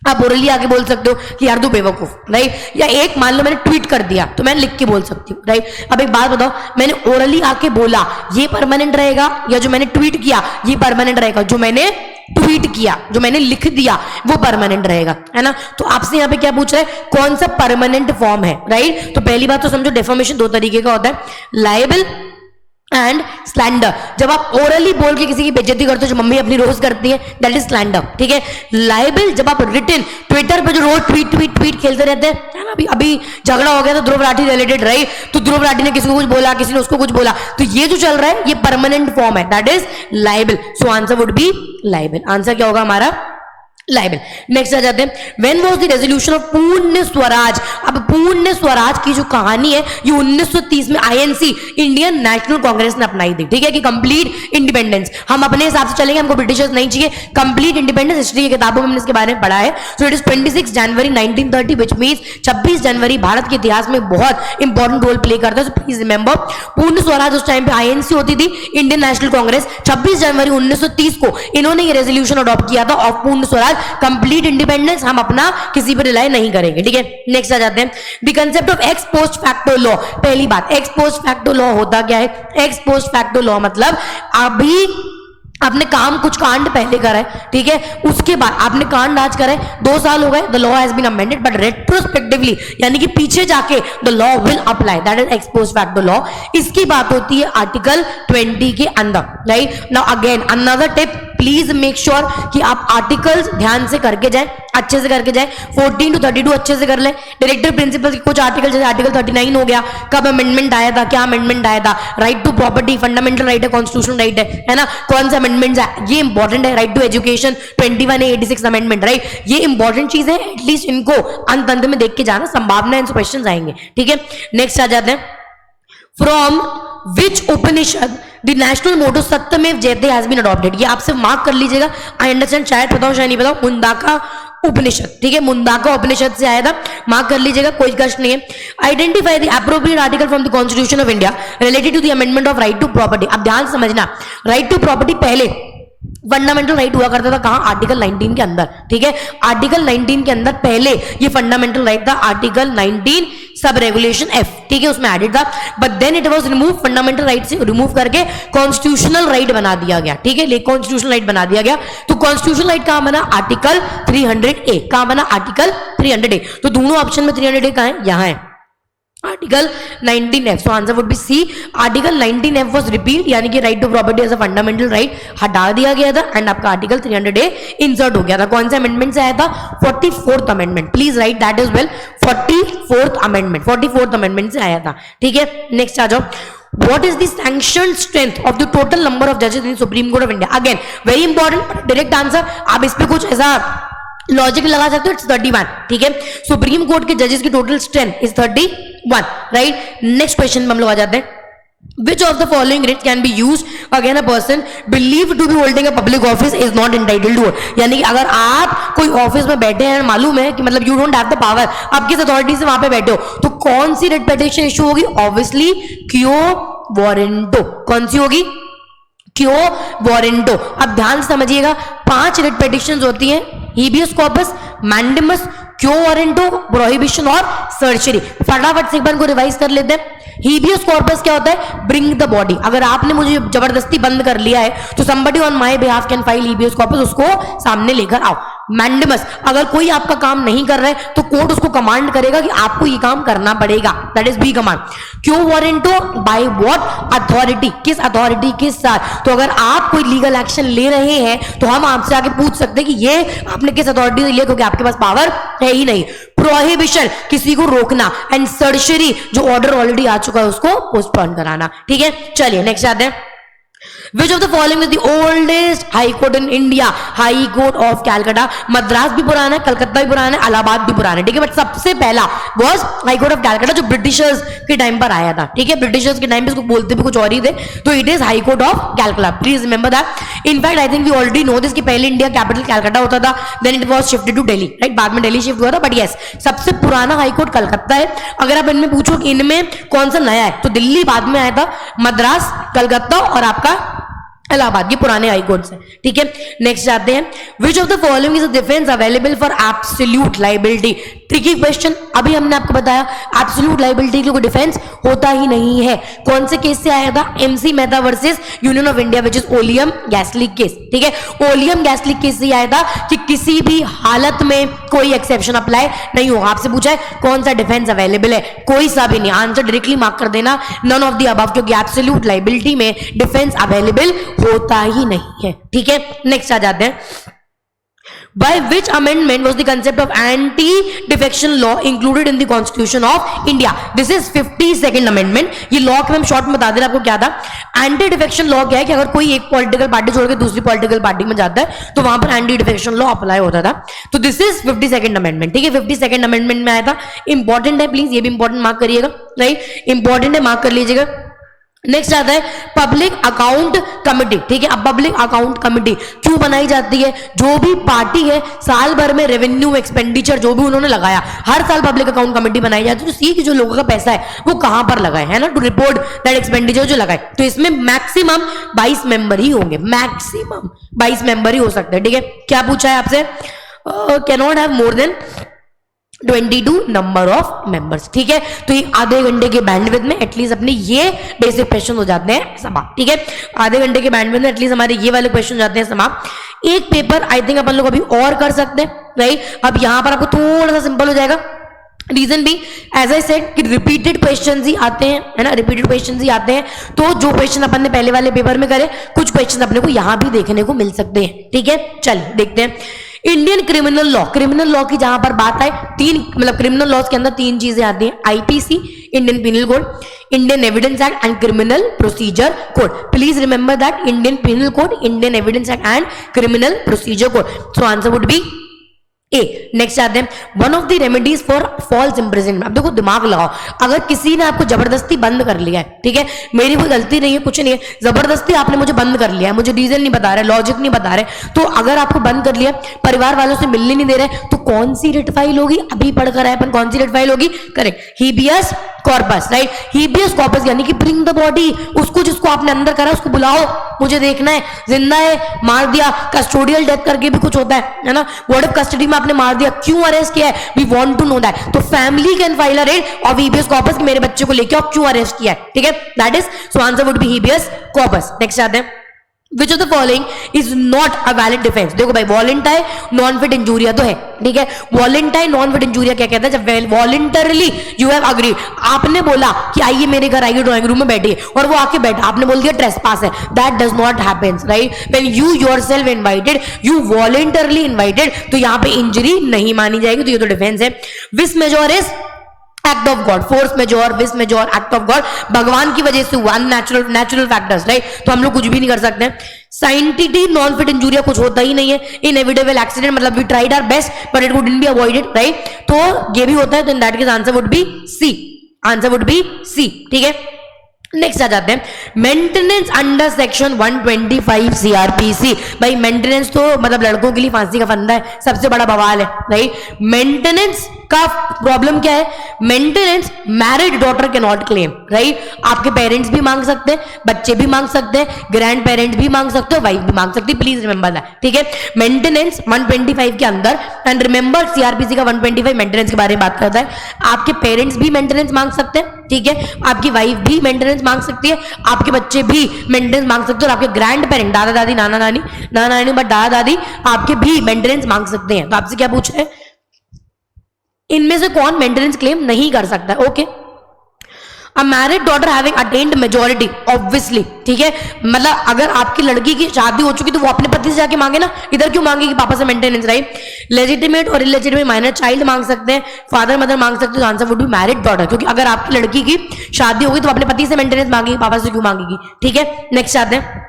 आप ओरली आके बोल सकते हो कि यार तू बेवकूफ, राइट, या एक मान लो मैंने ट्वीट कर दिया तो मैं लिख के बोल सकती हूँ, राइट। अब एक बात बताओ, मैंने ओरली आके बोला ये परमानेंट रहेगा या जो मैंने ट्वीट किया ये परमानेंट रहेगा? जो मैंने ट्वीट किया, जो मैंने लिख दिया वो परमानेंट रहेगा, है ना। तो आपसे यहाँ पे क्या पूछ रहा है? कौन सा परमानेंट फॉर्म है, राइट। तो पहली बात तो समझो, डेफामेशन दो तरीके का होता है, लायबल एंड स्लैंडर। जब आप ओरली बोल के किसी की बेइज्जती करते हो, जो मम्मी अपनी रोज करती है, दैट इज स्लैंडर, ठीक है। लायबल जब आप रिटन ट्विटर पे जो रोज ट्वीट खेलते रहते हैं, है ना। अभी झगड़ा हो गया तो ध्रुव राठी रिलेटेड, राइट, तो ध्रुव राठी ने किसी को कुछ बोला, किसी ने उसको कुछ बोला, तो ये जो चल रहा है ये परमानेंट फॉर्म है, that is liable. So answer would B liable. Answer क्या होगा हमारा? लाइबल। नेक्स्ट आ जाते हैं, when was the resolution of पूर्ण स्वराज। अब पूर्ण स्वराज की जो कहानी है ये 1930 में आईएनसी इंडियन नेशनल कांग्रेस ने अपनाई थी, ठीक है, कि कंप्लीट इंडिपेंडेंस। हम अपने हिसाब से चलेंगे, हमको ब्रिटिशर्स नहीं चाहिए, कंप्लीट इंडिपेंडेंस। हिस्ट्री की किताबों में हमने इसके बारे में पढ़ा है। So it is 26 January 1930, which means 26 जनवरी भारत के इतिहास में बहुत इंपॉर्टेंट रोल प्ले करता है। सो प्लीज रिमेंबर, पूर्ण स्वराज उस टाइम पे आईएनसी होती थी, इंडियन नेशनल कांग्रेस। 26 जनवरी 1930 को इन्होंने ये रेजोल्यूशन अडॉप्ट किया था ऑफ पूर्ण स्वराज, कंप्लीट इंडिपेंडेंस, हम अपना किसी पर रिलाई नहीं करेंगे, ठीक है। नेक्स्ट आ जाते हैं, the concept of x post facto law. पहली बात, एक्स पोस्ट फैक्टो लॉ होता क्या है? एक्स पोस्ट फैक्टो लॉ मतलब अभी आपने काम कुछ कांड पहले करा है, ठीक है, उसके बाद आपने कांड आज करा है, 2 साल हो गए, the law has been amended, but retrospectively यानी कि पीछे जाके the law will apply, that is ex post facto law. इसकी बात होती है आर्टिकल 20 के अंदर, right. Now again another tip, please make sure कि आप आर्टिकल्स ध्यान से करके जाए, अच्छे से करके जाए। 14 to 32 अच्छे से कर ले। डायरेक्टिव प्रिंसिपल के कुछ आर्टिकल, जैसे आर्टिकल 39 हो गया, कब अमेंडमेंट आया था, क्या अमेंडमेंट आया था, right to property fundamental right है, कॉन्स्टिट्यूशनल राइट है ना, कौन सा अमेंडमेंट है, ये इंपॉर्टेंट है। राइट टू एजुकेशन 21 है, 86 अमेंडमेंट, राइट, ये इंपॉर्टेंट चीज है, एटलीस्ट इनको अंत में देख के जाना, संभावना है क्वेश्चन आएंगे, ठीक है। नेक्स्ट आ जाते हैं, from which Upanishad the national motto Satyameva Jayate has been adopted. ये आपसे मार्क कर लीजिएगा, आई अंडरस्टैंड, शायद पता हो शायद नहीं पता, मुंडाका उपनिषद, ठीक है, मुंडाका उपनिषद से आया था, मार्क कर लीजिएगा, कोई कष्ट नहीं है। Identify the appropriate article from the constitution of India related to the amendment of right to property. अब ध्यान से समझना, राइट टू प्रॉपर्टी पहले फंडामेंटल राइट हुआ करता था, कहां? आर्टिकल 19 के अंदर, ठीक है। आर्टिकल 19 के अंदर पहले ये फंडामेंटल राइट था, आर्टिकल 19 सब रेगुलेशन एफ, ठीक है, उसमें एडेड था, but then it was remove, fundamental right से रिमूव करके कॉन्स्टिट्यूशनल राइट बना दिया गया, ठीक है, कॉन्स्टिट्यूशनल राइट बना दिया गया। तो कॉन्स्टिट्यूशनल राइट कहां बना? आर्टिकल 300A, कहां बना? Article 300A। तो दोनों ऑप्शन में 300A कहां है? यहां है, article 19F। So answer would be C, article 19F was repealed, यानी कि right to property as a fundamental right हटा दिया गया था, एंड आपका आर्टिकल 300A इंसर्ट हो गया था। कौन से अमेंडमेंट से आया था? 44th amendment, please right that is well, 44th amendment, 44th amendment से आया था, ठीक है। नेक्स्ट आ जाओ, What is the sanctioned strength of the total number of judges in Supreme Court of India? Again, very important, direct answer. आप इस पे कुछ ऐसा लॉजिक लगा सकते हो, इट्स 31, ठीक है। सुप्रीम कोर्ट के जजेस की total strength is 31, right. Next question में हम लोग आ जाते हैं, Which of the following writ can be used again a person believed to be holding a public office is not entitled to? यानी कि अगर आप कोई ऑफिस में बैठे हैं, मालूम है कि मतलब you don't have the power, आप किस अथॉरिटी से वहां पे बैठे हो, तो कौन सी रिट पिटीशन इशू होगी? ऑब्वियसली क्यो वारंटो। कौन सी होगी? क्यो वारंटो। अब ध्यान से समझिएगा, 5 रिट पिटीशंस होती हैं, habeas corpus, mandamus, quo warranto, prohibition और सर्चरी। फटाफट से एक बार को रिवाइज कर लेते हैं। हीबियस कॉर्पस क्या होता है? Bring the body. अगर आपने मुझे जबरदस्ती बंद कर लिया है तो somebody on my behalf can file habeas corpus, उसको सामने लेकर आओ। मैंडेमस, अगर कोई आपका काम नहीं कर रहा है तो कोर्ट उसको कमांड करेगा कि आपको ये काम करना पड़ेगा, that is be command. Quo warranto, by what authority, किस अथॉरिटी के साथ। तो अगर आप कोई लीगल एक्शन ले रहे हैं तो हम आपसे आके पूछ सकते हैं कि ये आपने किस अथॉरिटी से लिया, क्योंकि आपके पास पावर है ही नहीं। प्रोहिबिशन, किसी को रोकना, एंड सर्जरी, जो ऑर्डर ऑलरेडी आ चुका है उसको पोस्टपोन कराना। ठीक है, चलिए नेक्स्ट आते हैं। Which of the following is the oldest high court in India? High Court of Calcutta। Madras भी पुराना है, कलकत्ता भी पुराना है, इलाहाबाद भी पुराना है, ठीक है, बट सबसे पहला was High Court of Calcutta, जो ब्रिटिशर्स के टाइम पर आया था। ठीक है, ब्रिटिशर्स के टाइम पे इसको बोलते भी कुछ और ही थे, तो it is High Court of Calcutta, please remember that. In fact I think we already know this कि पहले इंडिया कैपिटल कैलकाटा होता था, then it was shifted to Delhi, right, बाद में दिल्ली शिफ्ट हुआ था, बट यस सबसे पुराना हाई कोर्ट कलकत्ता है। अगर आप इनमें पूछो कि इनमें कौन सा नया है, तो दिल्ली बाद में आया था, मद्रास, कलकत्ता और आपका इलाहाबाद, ये पुराने हाई कोर्ट है। ठीक है, नेक्स्ट जाते हैं। विच of the following is a defence available for absolute liability? Tricky question, अभी हमने आपको बताया एब्सोल्यूट लायबिलिटी के कोई डिफेंस होता ही नहीं है। कौन से केस से आया था? MC Mehta versus union of India, which is oleum gas leak case. ठीक है, ओलियम गैसलिक केस से आया था कि किसी भी हालत में कोई एक्सेप्शन अप्लाई नहीं होगा। आपसे पूछा है कौन सा डिफेंस अवेलेबल है, कोई सा भी नहीं, आंसर डायरेक्टली मार्क कर देना, नन ऑफ द अबव, क्योंकि एब्सोल्यूट लायबिलिटी में डिफेंस अवेलेबल होता ही नहीं है। ठीक है, नेक्स्ट आ जाते हैं। By which amendment was the concept of anti-defection law included in the Constitution of India? This is 52nd amendment। ये लॉ के हम शॉर्ट में बता दे रहे आपको क्या था। एंटी डिफेक्शन लॉ क्या है कि अगर कोई एक पॉलिटिकल पार्टी छोड़ के दूसरी पॉलिटिकल पार्टी में जाता है तो वहां पर एंटी डिफेक्शन लॉ अप्लाई होता था। तो दिस इज 52nd अमेंडमेंट। ठीक है, 52nd अमेंडमेंट में आया था, इंपॉर्टेंट है, प्लीज ये भी इंपॉर्टेंट मार्क करिएगा, राइट, इंपॉर्टेंट है, मार्क कर लीजिएगा। नेक्स्ट आता है पब्लिक अकाउंट कमेटी। ठीक है, अब पब्लिक अकाउंट कमेटी क्यों बनाई जाती है? जो भी पार्टी है साल भर में रेवेन्यू एक्सपेंडिचर जो भी उन्होंने लगाया, हर साल पब्लिक अकाउंट कमेटी बनाई जाती है, तो सी कि जो लोगों का पैसा है वो कहां पर लगाए, है ना, टू रिपोर्ट दैट एक्सपेंडिचर जो लगाए। तो इसमें मैक्सिमम 22 मेंबर ही होंगे, मैक्सिमम 22 मेंबर ही हो सकते हैं। ठीक है, क्या पूछा है आपसे? Can not have more than 22 number of members. ठीक है, तो ये आधे घंटे के बैंडविड्थ में एटलीस्ट अपने ये बेसिक क्वेश्चन हो जाते हैं समाप्त। ठीक है, आधे घंटे के बैंडविड्थ में एटलीस्ट हमारे ये वाले क्वेश्चन हो जाते हैं समाप्त। एक पेपर आई थिंक अपन लोग अभी और कर सकते हैं, राइट। अब यहां पर आपको थोड़ा सा सिंपल हो जाएगा, रीजन भी एज आई सेड कि रिपीटेड क्वेश्चंस ही आते हैं, है ना, रिपीटेड क्वेश्चंस ही आते हैं। तो जो क्वेश्चन अपन ने पहले वाले पेपर में करे, कुछ क्वेश्चन अपने को यहां भी देखने को मिल सकते हैं। ठीक है, चलिए देखते हैं। Indian criminal law, criminal law की जहां पर बात आए, तीन मतलब क्रिमिनल लॉज के अंदर 3 चीजें आती हैं, IPC, Indian penal code, Indian evidence act and criminal procedure code. Please remember that, Indian penal code, Indian evidence act and criminal procedure code. So answer would be A. Next आते हैं, one of the remedies for false imprisonment. अब देखो, दिमाग लगाओ, अगर किसी ने आपको जबरदस्ती बंद कर लिया है, ठीक है, मेरी कोई गलती नहीं है, कुछ नहीं है, जबरदस्ती आपने मुझे बंद कर लिया है, मुझे रीजन नहीं बता रहे, लॉजिक नहीं बता रहे, तो अगर आपको बंद कर लिया, परिवार वालों से मिलने नहीं दे रहे, तो कौन सी रिट फाइल होगी? अभी पढ़कर आए अपन, कौन सी रिट फाइल होगी? करेक्ट, हीबियस कॉर्पस, राइट, हीबियस कॉर्पस, यानी कि ब्रिंग द बॉडी, उसको जिसको आपने अंदर करा उसको बुलाओ, मुझे देखना है, जिंदा है, मार दिया, कस्टोडियल डेथ करके भी कुछ होता है ना, व्हाट इफ कस्टडी में आपने मार दिया, क्यों अरेस्ट किया है, we want to know that. तो family can file a writ of habeas corpus कि मेरे बच्चे को लेके आओ, क्यों अरेस्ट किया है, ठीक है, that is, so answer would be habeas corpus. Next आते हैं, Which of the following is not a valid defense? देखो भाई, वॉलेंटाई नॉन फिट इंजूरिया तो है, ठीक है, वॉलेंटाई नॉन फिट इंजूरिया क्या कहता है? जब वॉलेंटरली यू हैव अग्रीड, आपने बोला कि आइए मेरे घर आइए, ड्राइंग रूम में बैठिए, और वो आके बैठा, आपने बोल दिया ट्रेसपास है, that does not happens, right. When you yourself invited, you voluntarily invited, तो यहाँ पे इंजरी नहीं मानी जाएगी, तो ये तो डिफेंस है। Vis majoris act of God, force majeure, vis major, act of God, भगवान की वजह से हुआ, नेचुरल फैक्टर्स, राइट, तो हम लोग कुछ भी नहीं कर सकते। साइंटिटी नॉन फिट इंजूरिया कुछ होता ही नहीं है। इनएविटेबल एक्सीडेंट, मतलब we tried our best but it wouldn't be avoided, right, तो ये भी होता है, तो in that case answer would be C, answer would be C. ठीक है, नेक्स्ट आ जाते हैं मेंटेनेंस अंडर सेक्शन 125 सीआरपीसी। भाई मेंटेनेंस तो मतलब लड़कों के लिए फांसी का फंदा है, सबसे बड़ा बवाल है। राइट, मेंटेनेंस का प्रॉब्लम क्या है? मेंटेनेंस मैरिड डॉटर के नॉट क्लेम। राइट, आपके पेरेंट्स भी मांग सकते हैं, बच्चे भी मांग सकते हैं, ग्रैंड पेरेंट्स भी मांग सकते हो, वाइफ भी मांग सकती है। प्लीज रिमेंबर दैट, ठीक है। मेंटेनेंस 125 के अंदर, एंड रिमेंबर सीआरपीसी का 125 मेंटेनेंस के बारे में बात करता है। आपके पेरेंट्स भी मेंटेनेंस मांग सकते हैं, ठीक है, आपकी वाइफ भी मेंटेनेंस मांग सकती है, आपके बच्चे भी मेंटेनेंस मांग सकते हैं, और आपके ग्रैंड पेरेंट, दादा दादी, नाना नानी बट दादा दादी आपके भी मेंटेनेंस मांग सकते हैं। तो आपसे क्या पूछ रहे हैं, इनमें से कौन मेंटेनेंस क्लेम नहीं कर सकता? Okay, a married daughter having attend majority, obviously, ठीक है, मतलब अगर आपकी लड़की की शादी हो चुकी तो वो अपने पति से जाके मांगे ना, इधर क्यों मांगेगी पापा से मेंटेनेंस? राइट, लेजिटिमेट और इलेजिटिमेट माइनर चाइल्ड मांग सकते हैं, फादर मदर मांग सकते हैं। तो answer would be married daughter, क्योंकि अगर आपकी लड़की की शादी होगी तो अपने पति से मेंटेनेंस मांगेगी, पापा से क्यों मांगेगी? ठीक है, नेक्स्ट आते हैं,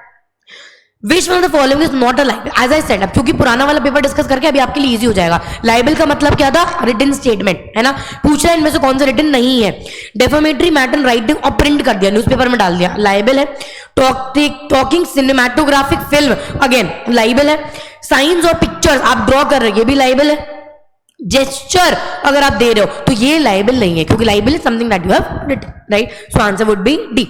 which one of the following is not a libel? As I said, अब क्योंकि पुराना वाला पेपर डिस्कस करके अभी आपके लिए इजी हो जाएगा। लाइबल का मतलब क्या था? रिटन स्टेटमेंट, है ना, पूछ रहा है इनमें से कौन सा रिटन नहीं है। डेफामेटरी मैटर राइटिंग और प्रिंट कर दिया, न्यूज़पेपर में डाल दिया, लाइबल है। Talking cinematographic film, again liable है। साइंस और पिक्चर्स आप ड्रॉ कर रहे हो, ये भी लाइबल है। जेस्चर अगर आप दे रहे हो तो ये लाइबल नहीं है, क्योंकि libel is something that you have written. Right, so answer would be D.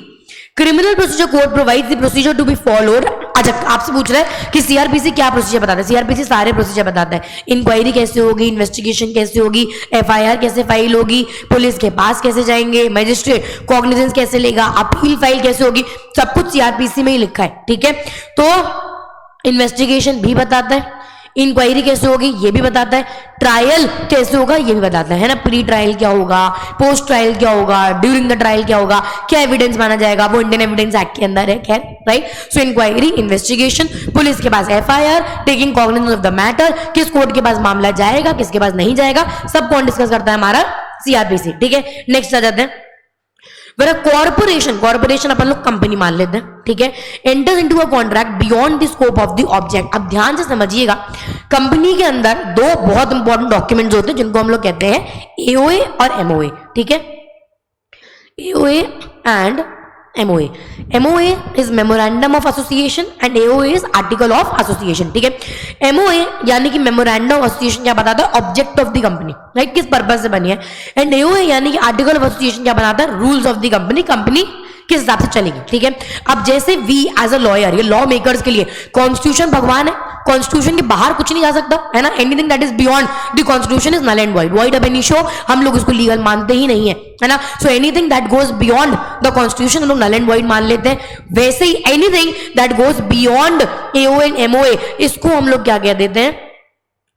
Criminal procedure code provides the procedure to be followed. अच्छा, आपसे पूछ रहा है कि सीआरपीसी क्या प्रोसीजर बताता है? सीआरपीसी सारे प्रोसीजर बताता है। इंक्वायरी कैसे होगी, इन्वेस्टिगेशन कैसे होगी, एफआईआर कैसे फाइल होगी, पुलिस के पास कैसे जाएंगे, मजिस्ट्रेट कॉग्निजेंस कैसे लेगा, अपील फाइल कैसे होगी, सब कुछ सीआरपीसी में ही लिखा है। ठीक है, तो इन्वेस्टिगेशन भी बताता है, इंक्वायरी कैसे होगी ये भी बताता है, ट्रायल कैसे होगा ये भी बताता है ना, प्री ट्रायल क्या होगा, पोस्ट ट्रायल क्या होगा, ड्यूरिंग द ट्रायल क्या होगा, क्या एविडेंस माना जाएगा, वो इंडियन एविडेंस एक्ट के अंदर है। खैर, right, so inquiry, investigation, police के पास FIR, taking cognizance of the matter, किस कोर्ट के पास मामला जाएगा, किसके पास नहीं जाएगा, सब कौन डिस्कस करता है? हमारा सीआरपीसी। ठीक है, नेक्स्ट आ जाते हैं, कॉर्पोरेशन अपन लोग कंपनी मान लेते हैं, ठीक है, enters into a contract beyond the scope of the object. अब ध्यान से समझिएगा, कंपनी के अंदर दो बहुत इंपॉर्टेंट डॉक्यूमेंट्स होते हैं जिनको हम लोग कहते हैं एओए और एमओए। ठीक है, AOA and MOA. MOA is memorandum of association and AOA is article of association. ठीक है, एमओए यानी कि मेमोरेंडम ऑफ एसोसिएशन क्या बताता है? Object of the company, right, किस पर्पस से बनी है। एंड एओए यानी कि आर्टिकल ऑफ एसोसिएशन क्या बनाता है? Rules of the company, company किस हिसाब से चलेगी। ठीक है, अब जैसे वी एज अ लॉयर, ये लॉ मेकर्स के लिए कॉन्स्टिट्यूशन भगवान है, कॉन्स्टिट्यूशन के बाहर कुछ नहीं जा सकता, है ना, anything that is beyond the constitution is null and void. Void ab initio हम लोग उसको लीगल मानते ही नहीं है ना, so anything that goes beyond the constitution हम लोग नल एंड वॉइड मान लेते हैं। वैसे ही anything that goes beyond AO and MOA, इसको हम लोग क्या कह देते हैं?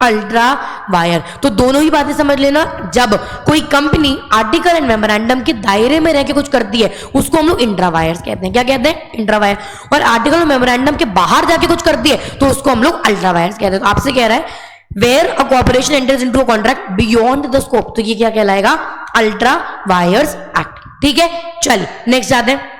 Ultra vires. तो दोनों ही बातें समझ लेना, जब कोई कंपनी आर्टिकल एंड मेमोरेंडम के दायरे में रह के कुछ करती है उसको हम लोग इंट्रा वायर्स कहते हैं। क्या कहते हैं? Intra wire. और आर्टिकल और मेमोरेंडम के बाहर जाके कुछ करती है तो उसको हम लोग अल्ट्रा वायर्स कहते हैं। तो आपसे कह रहा है where a corporation enters into a contract beyond the scope, तो ये क्या कहलाएगा? Ultra vires act. ठीक है, चलिए नेक्स्ट जाते हैं।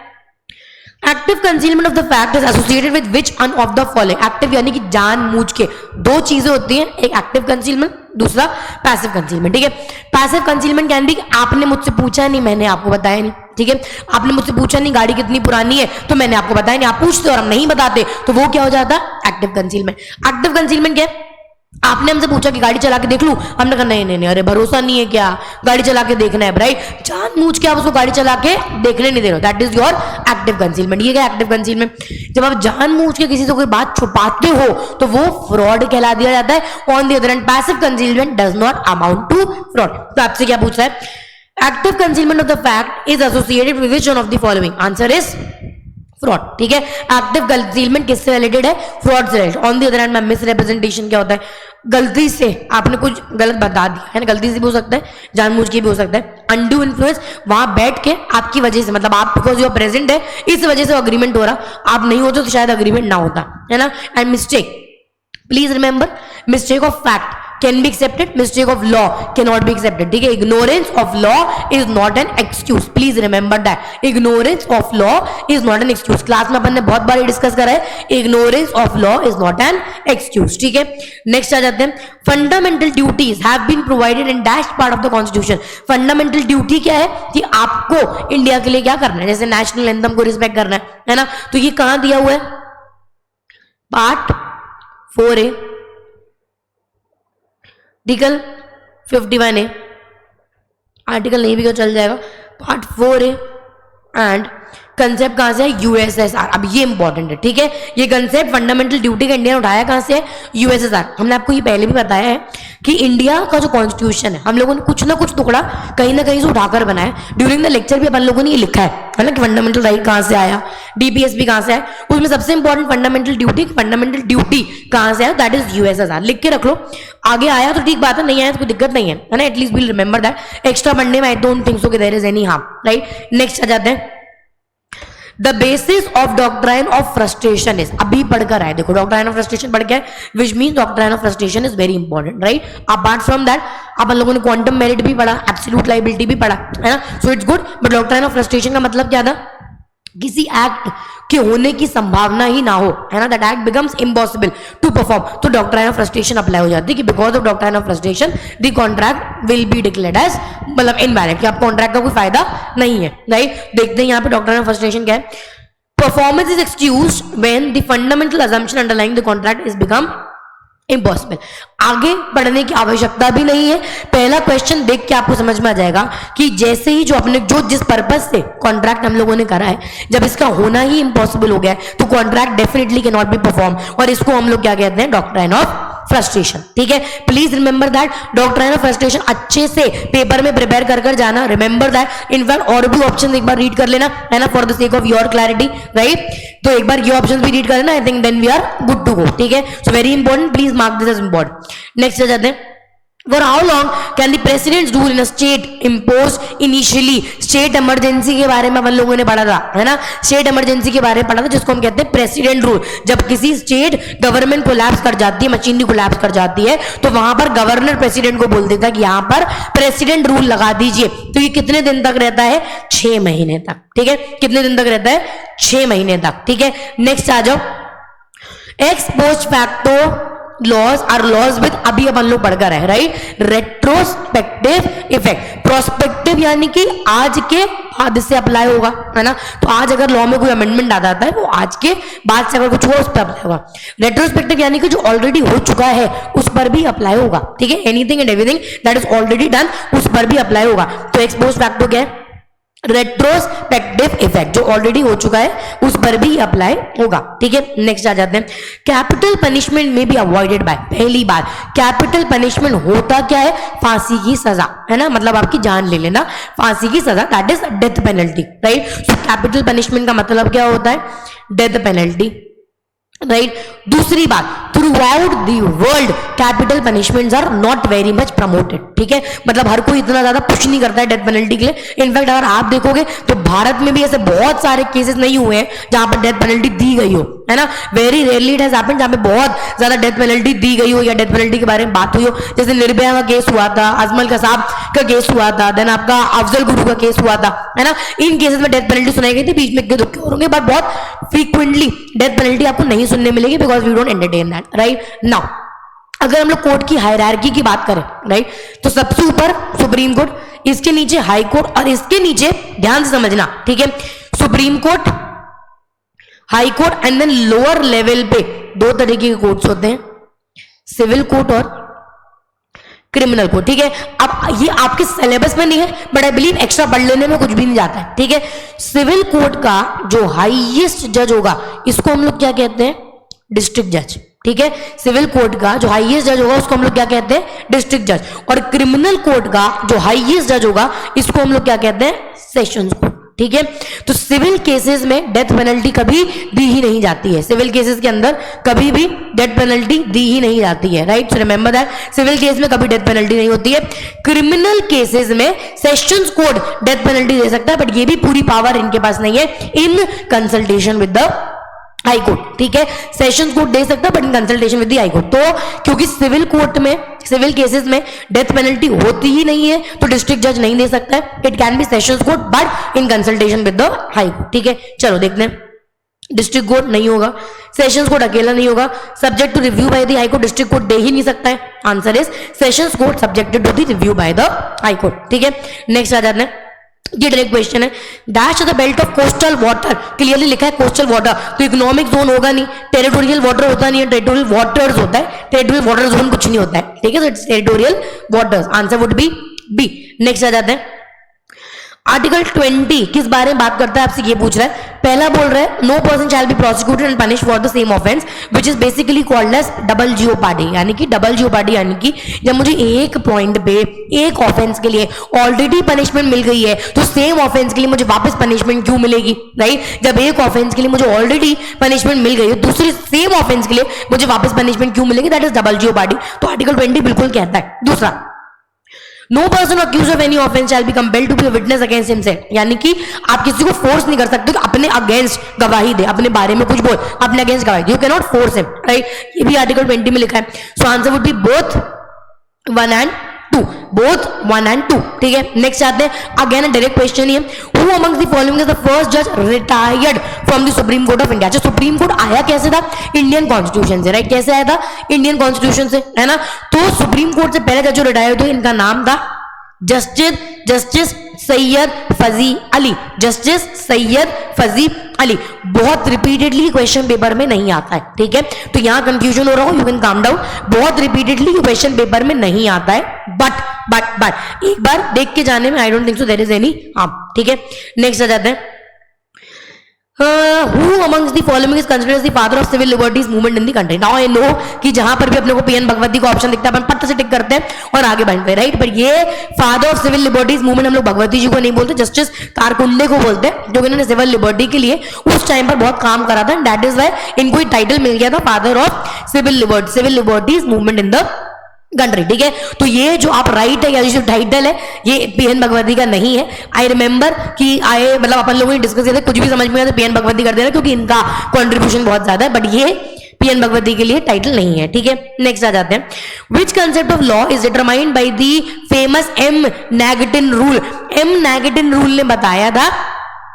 Active concealment of the fact is associated with which one of the following? Active यानी कि जानबूझ के, दो चीजें होती हैं, एक एक्टिव कंसीलमेंट, दूसरा पैसिव कंसीलमेंट। ठीक है, पैसिव कंसीलमेंट कैन बी आपने मुझसे पूछा नहीं, मैंने आपको बताया नहीं। ठीक है, आपने मुझसे पूछा नहीं गाड़ी कितनी पुरानी है तो मैंने आपको बताया नहीं, आप पूछते और हम नहीं बताते तो वो क्या हो जाता? Active concealment. एक्टिव कंसीलमेंट क्या है? आपने हमसे पूछा कि गाड़ी चला के देख लूं, हमने कहा नहीं नहीं नहीं, अरे भरोसा नहीं है क्या, गाड़ी चला के देखना है, राइट, जानबूझ के आप उसको गाड़ी चला के देखने नहीं दे रहे हो, that is your active concealment. ये क्या एक्टिव कंसीलमेंट? जब आप जानबूझ के किसी से कोई बात छुपाते हो तो वो फ्रॉड कहला दिया जाता है। On the other hand passive concealment does not amount to fraud. तो आपसे क्या पूछ रहा है? Active concealment of the fact is associated with which one of the following? Answer is fraud. ठीक है, एक्टिव कंसीलमेंट किससे रिलेटेड है? फ्रॉड से related. On the other hand में मिस रिप्रेजेंटेशन क्या होता है? गलती से आपने कुछ गलत बता दिया है ना, गलती से भी हो सकता है, जानबूझ के भी हो सकता है। अनड्यू इन्फ्लुएंस, वहां बैठ के आपकी वजह से, मतलब आप बिकॉज यू आर प्रेजेंट है इस वजह से अग्रीमेंट हो रहा, आप नहीं होते तो शायद अग्रीमेंट ना होता, है ना। And mistake, please remember, mistake of fact can be accepted, mistake of law cannot be accepted, ठीक है। Ignorance of law is not an excuse, please remember that, ignorance of law is not an excuse. Class में अपन ने बहुत बार discuss करा है, ignorance of law is not an excuse, ठीक है। नेक्स्ट आ जाते हैं, fundamental duties have been provided in dash part of the constitution. Fundamental duty क्या है कि आपको इंडिया के लिए क्या करना है, जैसे नेशनल एंथम को रिस्पेक्ट करना है ना, तो ये कहां दिया हुआ है, part 4A, article 51A, article नहीं भी क्यों चल जाएगा, पार्ट 4A एंड कंसेप्ट कहां से है, यूएसएसआर। अब ये इंपॉर्टेंट है, ठीक है। ये कंसेप्ट फंडामेंटल ड्यूटी का इंडिया ने उठाया कहां से है, यूएसएसआर। हमने आपको ये पहले भी बताया है कि इंडिया का जो कॉन्स्टिट्यूशन है हम लोगों ने कुछ ना कुछ टुकड़ा कहीं ना कहीं से उठाकर बनाया। ड्यूरिंग द लेक्चर भी अपन लोगों ने ये लिखा है ना, कि फंडामेंटल राइट कहां से आया, डीपीएसपी कहां से आया, उसमें सबसे इंपॉर्टेंट फंडामेंटल ड्यूटी कहां से आया, दैट इज यूएसएसआर। लिख के रख लो, आगे आया तो ठीक बात है, नहीं आया तो कोई दिक्कत नहीं है ना, at least will remember that. Extra पढ़ने में आई डोंट थिंक सो कि there is any harm, right. Next आ जाते हैं, the basis of doctrine of frustration is, अभी पढ़कर आए, देखो डॉक्ट्राइन ऑफ फ्रस्ट्रेशन पढ़ के, which mean doctrine of frustration is very important, right. Apart from that अपन लोगों ने क्वांटम मेरिट भी पढ़ा, एब्सोल्यूट लायबिलिटी भी पढ़ा, है ना, so it's good. But doctrine of frustration का मतलब क्या था, किसी एक्ट के होने की संभावना ही ना हो, है ना, that act becomes impossible to perform, तो डॉक्ट्राइन ऑफ फ्रस्ट्रेशन अप्लाई हो जाती है कि because of doctrine of frustration the contract will be declared as, मतलब इनवैलिड, कि आप कॉन्ट्रैक्ट का कोई फायदा नहीं है, राइट। देखते हैं यहाँ पे डॉक्ट्राइन ऑफ फ्रस्ट्रेशन क्या है, performance is excused when the fundamental assumption underlying the contract is become impossible। आगे बढ़ने की आवश्यकता भी नहीं है, पहला क्वेश्चन देख के आपको समझ में आ जाएगा कि जैसे ही जो अपने जो जिस पर्पज से कॉन्ट्रैक्ट हम लोगों ने करा है, जब इसका होना ही इम्पॉसिबल हो गया है तो contract definitely can not be perform, और इसको हम लोग क्या कहते हैं, डॉक्ट्राइन ऑफ फ्रस्ट्रेशन, ठीक है। Please remember that, doctrine of frustration अच्छे से पेपर में प्रिपेयर कर जाना, रिमेंबर दैट। इनफैक्ट और भी ऑप्शन एक बार रीड कर लेना, है ना, for the sake of your clarity, right. तो एक बार ये ऑप्शन भी रीड कर लेना, I think then we are good to go, ठीक है। So very important, please mark this as important. Next आ जाते हैं, For how long can the president's rule in a state impose initially? State emergency के बारे में अपन लोगों ने पढ़ा था, है ना, स्टेट इमरजेंसी के बारे में पढ़ा था, जिसको हम कहते हैं प्रेसिडेंट रूल। जब किसी स्टेट गवर्नमेंट कोलैप्स कर जाती है, मशीनरी कोलैप्स कर जाती है, तो वहां पर गवर्नर प्रेसिडेंट को बोल देता है कि यहां पर प्रेसिडेंट रूल लगा दीजिए। तो ये कितने दिन तक रहता है, 6 महीने तक, ठीक है। कितने दिन तक रहता है, 6 महीने तक, ठीक है। नेक्स्ट आ जाओ, ex post facto laws are laws with, अभी अपन लोग पढ़कर है, राइट, रेट्रोस्पेक्टिव इफेक्ट। प्रोस्पेक्टिव यानी कि आज के बाद से अप्लाई होगा, है ना, तो आज अगर लॉ में कोई अमेंडमेंट आ जाता है वो आज के बाद से अगर कुछ हो उस पर अप्लाई होगा। रेट्रोस्पेक्टिव यानी कि जो ऑलरेडी हो चुका है उस पर भी अप्लाई होगा, ठीक है। Anything and everything that is already done उस पर भी अप्लाई होगा। तो एक्स पोस्ट फैक्टो क्या है, रेट्रोस्पेक्टिव इफेक्ट, जो ऑलरेडी हो चुका है उस पर भी अप्लाई होगा, ठीक है। नेक्स्ट आ जाते हैं, कैपिटल पनिशमेंट में बी अवॉइडेड बाय, पहली बार कैपिटल पनिशमेंट होता क्या है, फांसी की सजा, है ना, मतलब आपकी जान ले लेना, फांसी की सजा, that is death penalty, right. So capital punishment का मतलब क्या होता है, डेथ पेनल्टी, राइट। दूसरी बात, throughout the world capital punishments are not very much promoted, ठीक है, मतलब हर कोई इतना ज्यादा पुश नहीं करता है डेथ पेनल्टी के लिए। इनफैक्ट अगर आप देखोगे तो भारत में भी ऐसे बहुत सारे केसेस नहीं हुए हैं जहां पर डेथ पेनल्टी दी गई हो, है ना, very rarely it has happened जहां पे बहुत ज्यादा डेथ पेनल्टी दी गई हो या डेथ पेनल्टी के बारे में बात हुई हो। जैसे निर्भया का केस हुआ था, अजमल कसाब का केस हुआ था, देन आपका अफजल गुरु का केस हुआ था, है ना, इन केसेस में डेथ पेनल्टी सुनाई गई थी, बीच में इक्के दुक्के होंगे, बट बहुत फ्रीक्वेंटली डेथ पेनल्टी आपको नहीं सुनने मिलेगी, because we don't entertain that, right. Now अगर हम लोग कोर्ट की हायरार्की की बात करें, राइट, तो सबसे ऊपर सुप्रीम कोर्ट, इसके नीचे हाई कोर्ट, और इसके नीचे ध्यान से समझना, ठीक है, supreme court, high court and then lower level पे 2 तरीके के कोर्ट्स होते हैं, सिविल कोर्ट और क्रिमिनल कोर्ट, ठीक है। अब ये आपके सिलेबस में नहीं है, बट आई बिलीव एक्स्ट्रा पढ़ लेने में कुछ भी नहीं जाता है, ठीक है। सिविल कोर्ट का जो हाईएस्ट जज होगा इसको हम लोग क्या कहते हैं, डिस्ट्रिक्ट जज, ठीक है। सिविल कोर्ट का जो हाईएस्ट जज होगा उसको हम लोग क्या कहते हैं, डिस्ट्रिक्ट जज, और क्रिमिनल कोर्ट का जो हाईएस्ट जज होगा इसको हम लोग क्या कहते हैं, सेशंस कोर्ट, ठीक है। तो सिविल केसेस में डेथ पेनल्टी कभी दी ही नहीं जाती है, सिविल केसेस के अंदर कभी भी डेथ पेनल्टी दी ही नहीं जाती है, right. So remember that, civil case में कभी डेथ पेनल्टी नहीं होती है। क्रिमिनल केसेस में सेशंस कोर्ट डेथ पेनल्टी दे सकता है, बट ये भी पूरी पावर इनके पास नहीं है, in consultation with the high court, ठीक है। सेशंस कोर्ट दे सकता है but in consultation with the high court. तो क्योंकि सिविल कोर्ट में सिविल केसेस में डेथ पेनल्टी होती ही नहीं है, तो डिस्ट्रिक्ट जज नहीं दे सकता है. It can be sessions court but in consultation with the high court. ठीक है, चलो देखते हैं. डिस्ट्रिक्ट कोर्ट नहीं होगा, सेशंस कोर्ट अकेला नहीं होगा, subject to review by the high court. District court दे ही नहीं सकता है. Answer is sessions court subjected to the review by the high court. ठीक है, नेक्स्ट आ जाते हैं. ये डायरेक्ट क्वेश्चन है. Dash the belt of coastal water, clearly लिखा है कोस्टल वाटर, तो इकोनॉमिक जोन होगा नहीं, टेरिटोरियल वाटर होता नहीं है, टेरिटोरियल वाटर्स होता है, टेरिटोरियल वाटर जोन कुछ नहीं होता है. ठीक है, तो it's territorial waters. Answer would be B. Next आ जाते हैं. आर्टिकल 20 किस बारे में बात करता है, आपसे ये पूछ रहा है. पहला बोल रहा है no person shall be prosecuted and punish for the same offence which is basically called as double jeopardy. यानी कि डबल जियोपार्डी यानी कि जब मुझे एक पॉइंट पे एक ऑफेंस के लिए ऑलरेडी पनिशमेंट मिल गई है, तो सेम ऑफेंस के लिए मुझे वापस पनिशमेंट क्यों मिलेगी, राइट. जब एक ऑफेंस के लिए मुझे ऑलरेडी पनिशमेंट मिल गई है, दूसरी सेम ऑफेंस के लिए मुझे वापस पनिशमेंट क्यों मिलेगी, दैट इज डबल जियोपार्डी. तो आर्टिकल 20 बिल्कुल कहता है. दूसरा, no person accuse of any offence shall be compelled to be witness against himself. यानी कि आप किसी को फोर्स नहीं कर सकते कि अपने अगेंस्ट गवाही दे, अपने बारे में कुछ बोल, अपने अगेंस्ट गवाही दे. You can not force him, right. ये भी आर्टिकल 20 में लिखा है. So answer would be both 1 and 2. Both 1 and 2. ठीक है, नेक्स्ट आते हैं. अगेन डायरेक्ट क्वेश्चन ही है. Who amongst the following is the first जज retired from the Supreme Court of India. जो सुप्रीम कोर्ट आया कैसे था, इंडियन कॉन्स्टिट्यूशन से, राइट. कैसे आया था, इंडियन कॉन्स्टिट्यूशन से, है ना. तो सुप्रीम कोर्ट से पहले जज जो रिटायर्ड हुए, इनका नाम था justice Syed fuzzy Ali. Justice Syed fuzzy Ali. बहुत रिपीटेडली क्वेश्चन पेपर में नहीं आता है. ठीक है, तो यहां कंफ्यूजन हो रहा हो, यू कैन काम डाउन. बहुत रिपीटेडली क्वेश्चन पेपर में नहीं आता है, बट एक बार देख के जाने में I don't think so there is any harm. ठीक है, नेक्स्ट आ जाते हैं. Who amongst the following is considered as the father of civil liberties movement in the country? Now I know कि जहां पर भी अपने को पीएन भगवती का ऑप्शन दिखता है, अपन पट से टिक करते हैं और आगे बढ़ते हैं, राइट. पर ये father of civil liberties movement हम लोग भगवती जी को नहीं बोलते, जस्टिस कारकुंडे को बोलते हैं, जो इन्होंने सिविल लिबर्टी के लिए उस टाइम पर बहुत काम करा था. दैट इज वाई इनको टाइटल मिल गया था father of civil liberties movement in the country. ठीक है, तो ये जो आप राइट है या जो टाइटल है, ये पीएन भगवती का नहीं है. आई रिमेंबर कि आए मतलब अपन लोगों ने डिस्कस किया था, कुछ भी समझ में आया तो पीएन भगवती कर देना, क्योंकि इनका कंट्रीब्यूशन बहुत ज्यादा है, बट ये पीएन भगवती के लिए टाइटल नहीं है. ठीक है, नेक्स्ट आ जाते हैं. Which concept of law is determined by the famous M'Naghten rule. M'Naghten rule ने बताया था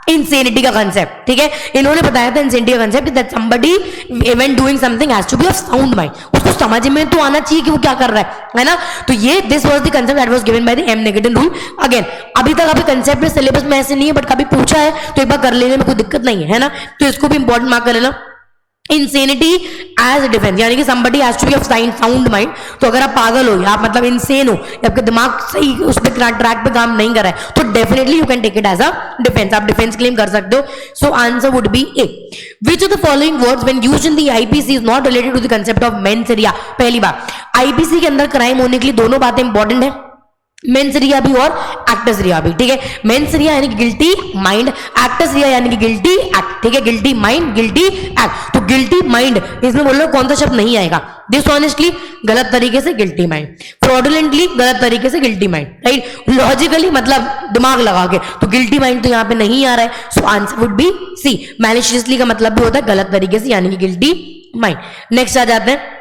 इंसेनिटी का कंसेप्ट. ठीक है, इन्होंने बताया था इंसेनिटी का concept that somebody when doing something has to be of sound mind. उसको समझ में तो आना चाहिए कि वो क्या कर रहा है ना. तो ये this was the concept that was given by the M negative rule. Again अभी तक अभी कंसेप्ट में सिलेबस में ऐसे नहीं है, बट कभी पूछा है तो एक बार कर लेने में कोई दिक्कत नहीं है ना. तो इसको भी इंपॉर्टेंट मार्क कर लेना. इंसेनिटी एज डिफेंस, यानी कि somebody has to be of sound mind. तो अगर आप पागल हो या आप मतलब इंसेन हो या आपका दिमाग सही उस पे ट्रैक पे काम नहीं कर रहा है, तो definitely you can take it as a defence. आप डिफेंस क्लेम कर सकते हो. So answer would be A. Which of the following words when used in the IPC is not related to the concept of mens rea. पहली बात, IPC के अंदर crime होने के लिए दोनों बातें इंपॉर्टेंट है, मेंसरिया भी और एक्टसरिया भी. ठीक है, मेंसरिया यानी कि गिल्टी माइंड, एक्टसरिया यानी कि गिल्टी एक्ट. ठीक है, गिल्टी माइंड गिल्टी एक्ट. तो गिल्टी माइंड इसमें बोल रहे कौन सा शब्द नहीं आएगा. डिसऑनेस्टली गलत तरीके से गिल्टी माइंड, फ्रॉडुलेंटली गलत तरीके से गिल्टी माइंड, राइट. लॉजिकली मतलब दिमाग लगा के, तो गिल्टी माइंड तो यहाँ पे नहीं आ रहा है. So answer would be C. Maliciously का मतलब भी होता है गलत तरीके से, यानी कि गिल्टी माइंड. नेक्स्ट आ जाते हैं.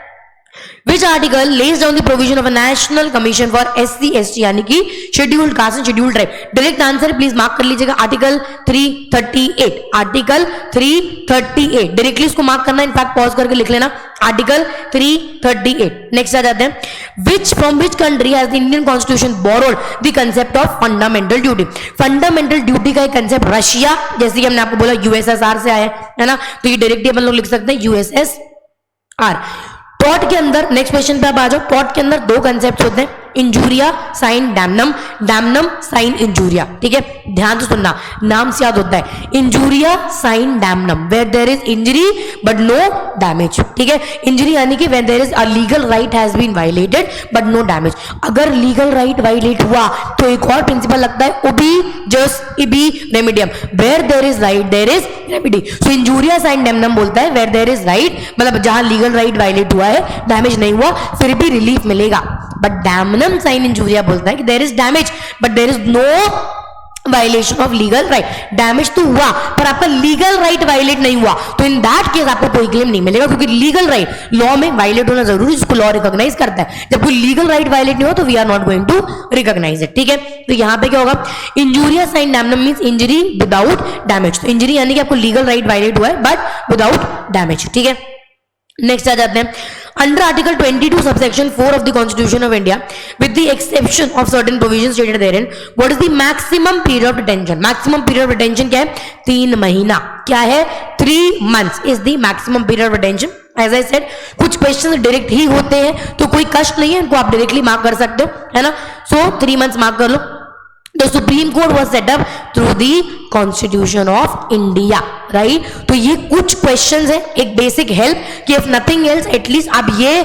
Which article lays down the provision of a national commission for SC ST यानी कि scheduled caste and scheduled tribe. Direct answer please mark कर लीजिएगा, आर्टिकल 338. आर्टिकल 338 डायरेक्टली इसको मार्क करना, इनफैक्ट पॉज करके लिख लेना, आर्टिकल 338. नेक्स्ट आ जाते हैं. From which country has the Indian constitution borrowed the concept of fundamental duty. Fundamental duty का एक कंसेप्ट रशिया, जैसे कि हमने आपको बोला यूएसएसआर से आया है ना, तो ये डायरेक्टली अपन लोग लिख सकते हैं यूएसएसआर. टॉट के अंदर नेक्स्ट क्वेश्चन पे आप आ जाओ. टॉट के अंदर दो कंसेप्ट होते हैं, injuria sine damnum, damnum sine injuria. ठीक है, ध्यान से सुनना, नाम से याद होता है. Injuria sine damnum, where there is injury but no damage. ठीक है, इंजरी यानी कि where there is a legal right has been violated but no damage. अगर लीगल राइट वायलेट हुआ तो एक और प्रिंसिपल लगता है ubi jus ibi remedium, where there is right there is remedy. So injuria sine damnum बोलता है where there is right, मतलब जहां लीगल राइट वायलेट हुआ है, डैमेज नहीं हुआ, फिर भी रिलीफ मिलेगा. बट डैमनम साइन इंजूरिया बोलता है कि there is damage but there is no violation of legal right, damage तो हुआ पर आपका लीगल राइट वायलेट नहीं हुआ, तो इन दैट केस आपको कोई क्लेम नहीं मिलेगा, क्योंकि लीगल राइट लॉ में वायलेट होना जरूरी, जिसको लॉ रिकॉग्नाइज करता है। जब कोई लीगल राइट वायलेट नहीं हो तो we are not going to recognise it, ठीक है। तो यहाँ पे क्या होगा, injurious sine damnum means injury without damage, तो इंजरी यानी कि आपको लीगल राइट वायलेट हुआ है बट विदाउट डैमेज, ठीक है। नेक्स्ट आ जाते हैं, under article 22 subsection 4 of the constitution of India with the exception of certain provisions stated therein, what is the maximum period of detention? Maximum period of detention क्या है? 3 महीना। क्या है? 3 months is the maximum period of detention. As I said, कुछ question direct ही होते हैं तो कोई कष्ट नहीं है, इनको आप डायरेक्टली मार्क कर सकते हो, है ना। सो 3 months मार्क कर लो। The Supreme Court was set up through the Constitution of India, right? तो ये कुछ questions है, एक basic help कि if nothing else, at least आप ये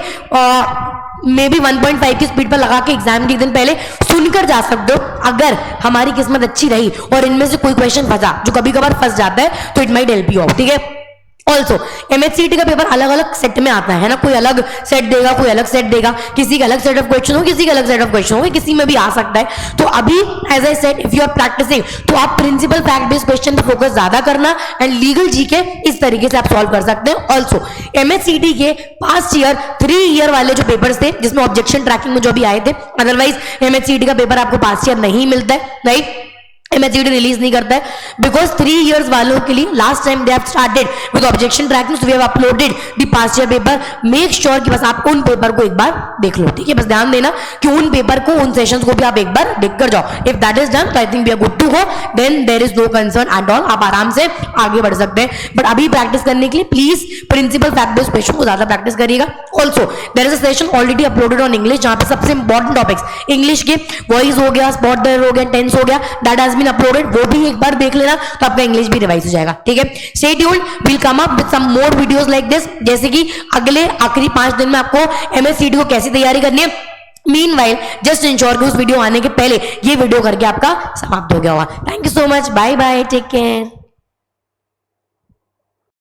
मे बी 1.5 की स्पीड पर लगा के एग्जाम के एक दिन पहले सुनकर जा सकते हो। अगर हमारी किस्मत अच्छी रही और इनमें से कोई क्वेश्चन फंसा, जो कभी कभार फंस जाता है, तो it might help you out, ठीक है। ऑल्सो MHCT का पेपर अलग अलग सेट में आता है ना, कोई अलग सेट देगा, कोई अलग सेट देगा, किसी का अलग सेट ऑफ क्वेश्चन हो, किसी का अलग सेट ऑफ क्वेश्चन हो, किसी में भी आ सकता है। तो अभी as I said, if you are practising तो आप प्रिंसिपल फैक्ट बेस्ड क्वेश्चन पर फोकस ज्यादा करना, एंड लीगल जीके इस तरीके से आप सॉल्व कर सकते हैं। ऑल्सो MHCT के पास्ट ईयर 3 ईयर वाले जो पेपर्स थे, जिसमें ऑब्जेक्शन ट्रैकिंग में जो भी आए थे, अदरवाइज MHCT का पेपर आपको पास्ट ईयर नहीं मिलता है, राइट। MHCT रिलीज नहीं करता है बिकॉज 3 years वालों के लिए last time they have started with objection tracking, so we have uploaded the past year paper. Make sure कि बस आप उन पेपर को एक बार देख लो, ठीक है। बस ध्यान देना कि उन पेपर को, उन सेशंस को भी आप एक बार देख कर जाओ। इफ दैट इज डन तो I think we are good to go, then there is no concern at all, आप आराम से आगे बढ़ सकते हैं। बट अभी प्रैक्टिस करने के लिए please principle fact based question को ज्यादा प्रैक्टिस करिएगा। Also there is a session already uploaded on English, जहां पे सबसे इंपॉर्टेंट टॉपिक्स इंग्लिश के वॉइस हो गया, स्पॉट देयर हो गया, टेंस हो गया, दैट हैज बीन अपलोडेड। वो भी एक बार देख लेना तो आपका इंग्लिश भी रिवाइज हो जाएगा, ठीक है। Stay tuned, will come up with some more videos like this, जैसे कि अगले आखिरी 5 दिन में आपको MHCT को कैसे तैयारी करनी है। मीनवाइल जस्ट इंश्योर कि उस वीडियो आने के पहले ये वीडियो करके आपका समाप्त हो गया होगा। Thank you so much, bye bye, take care.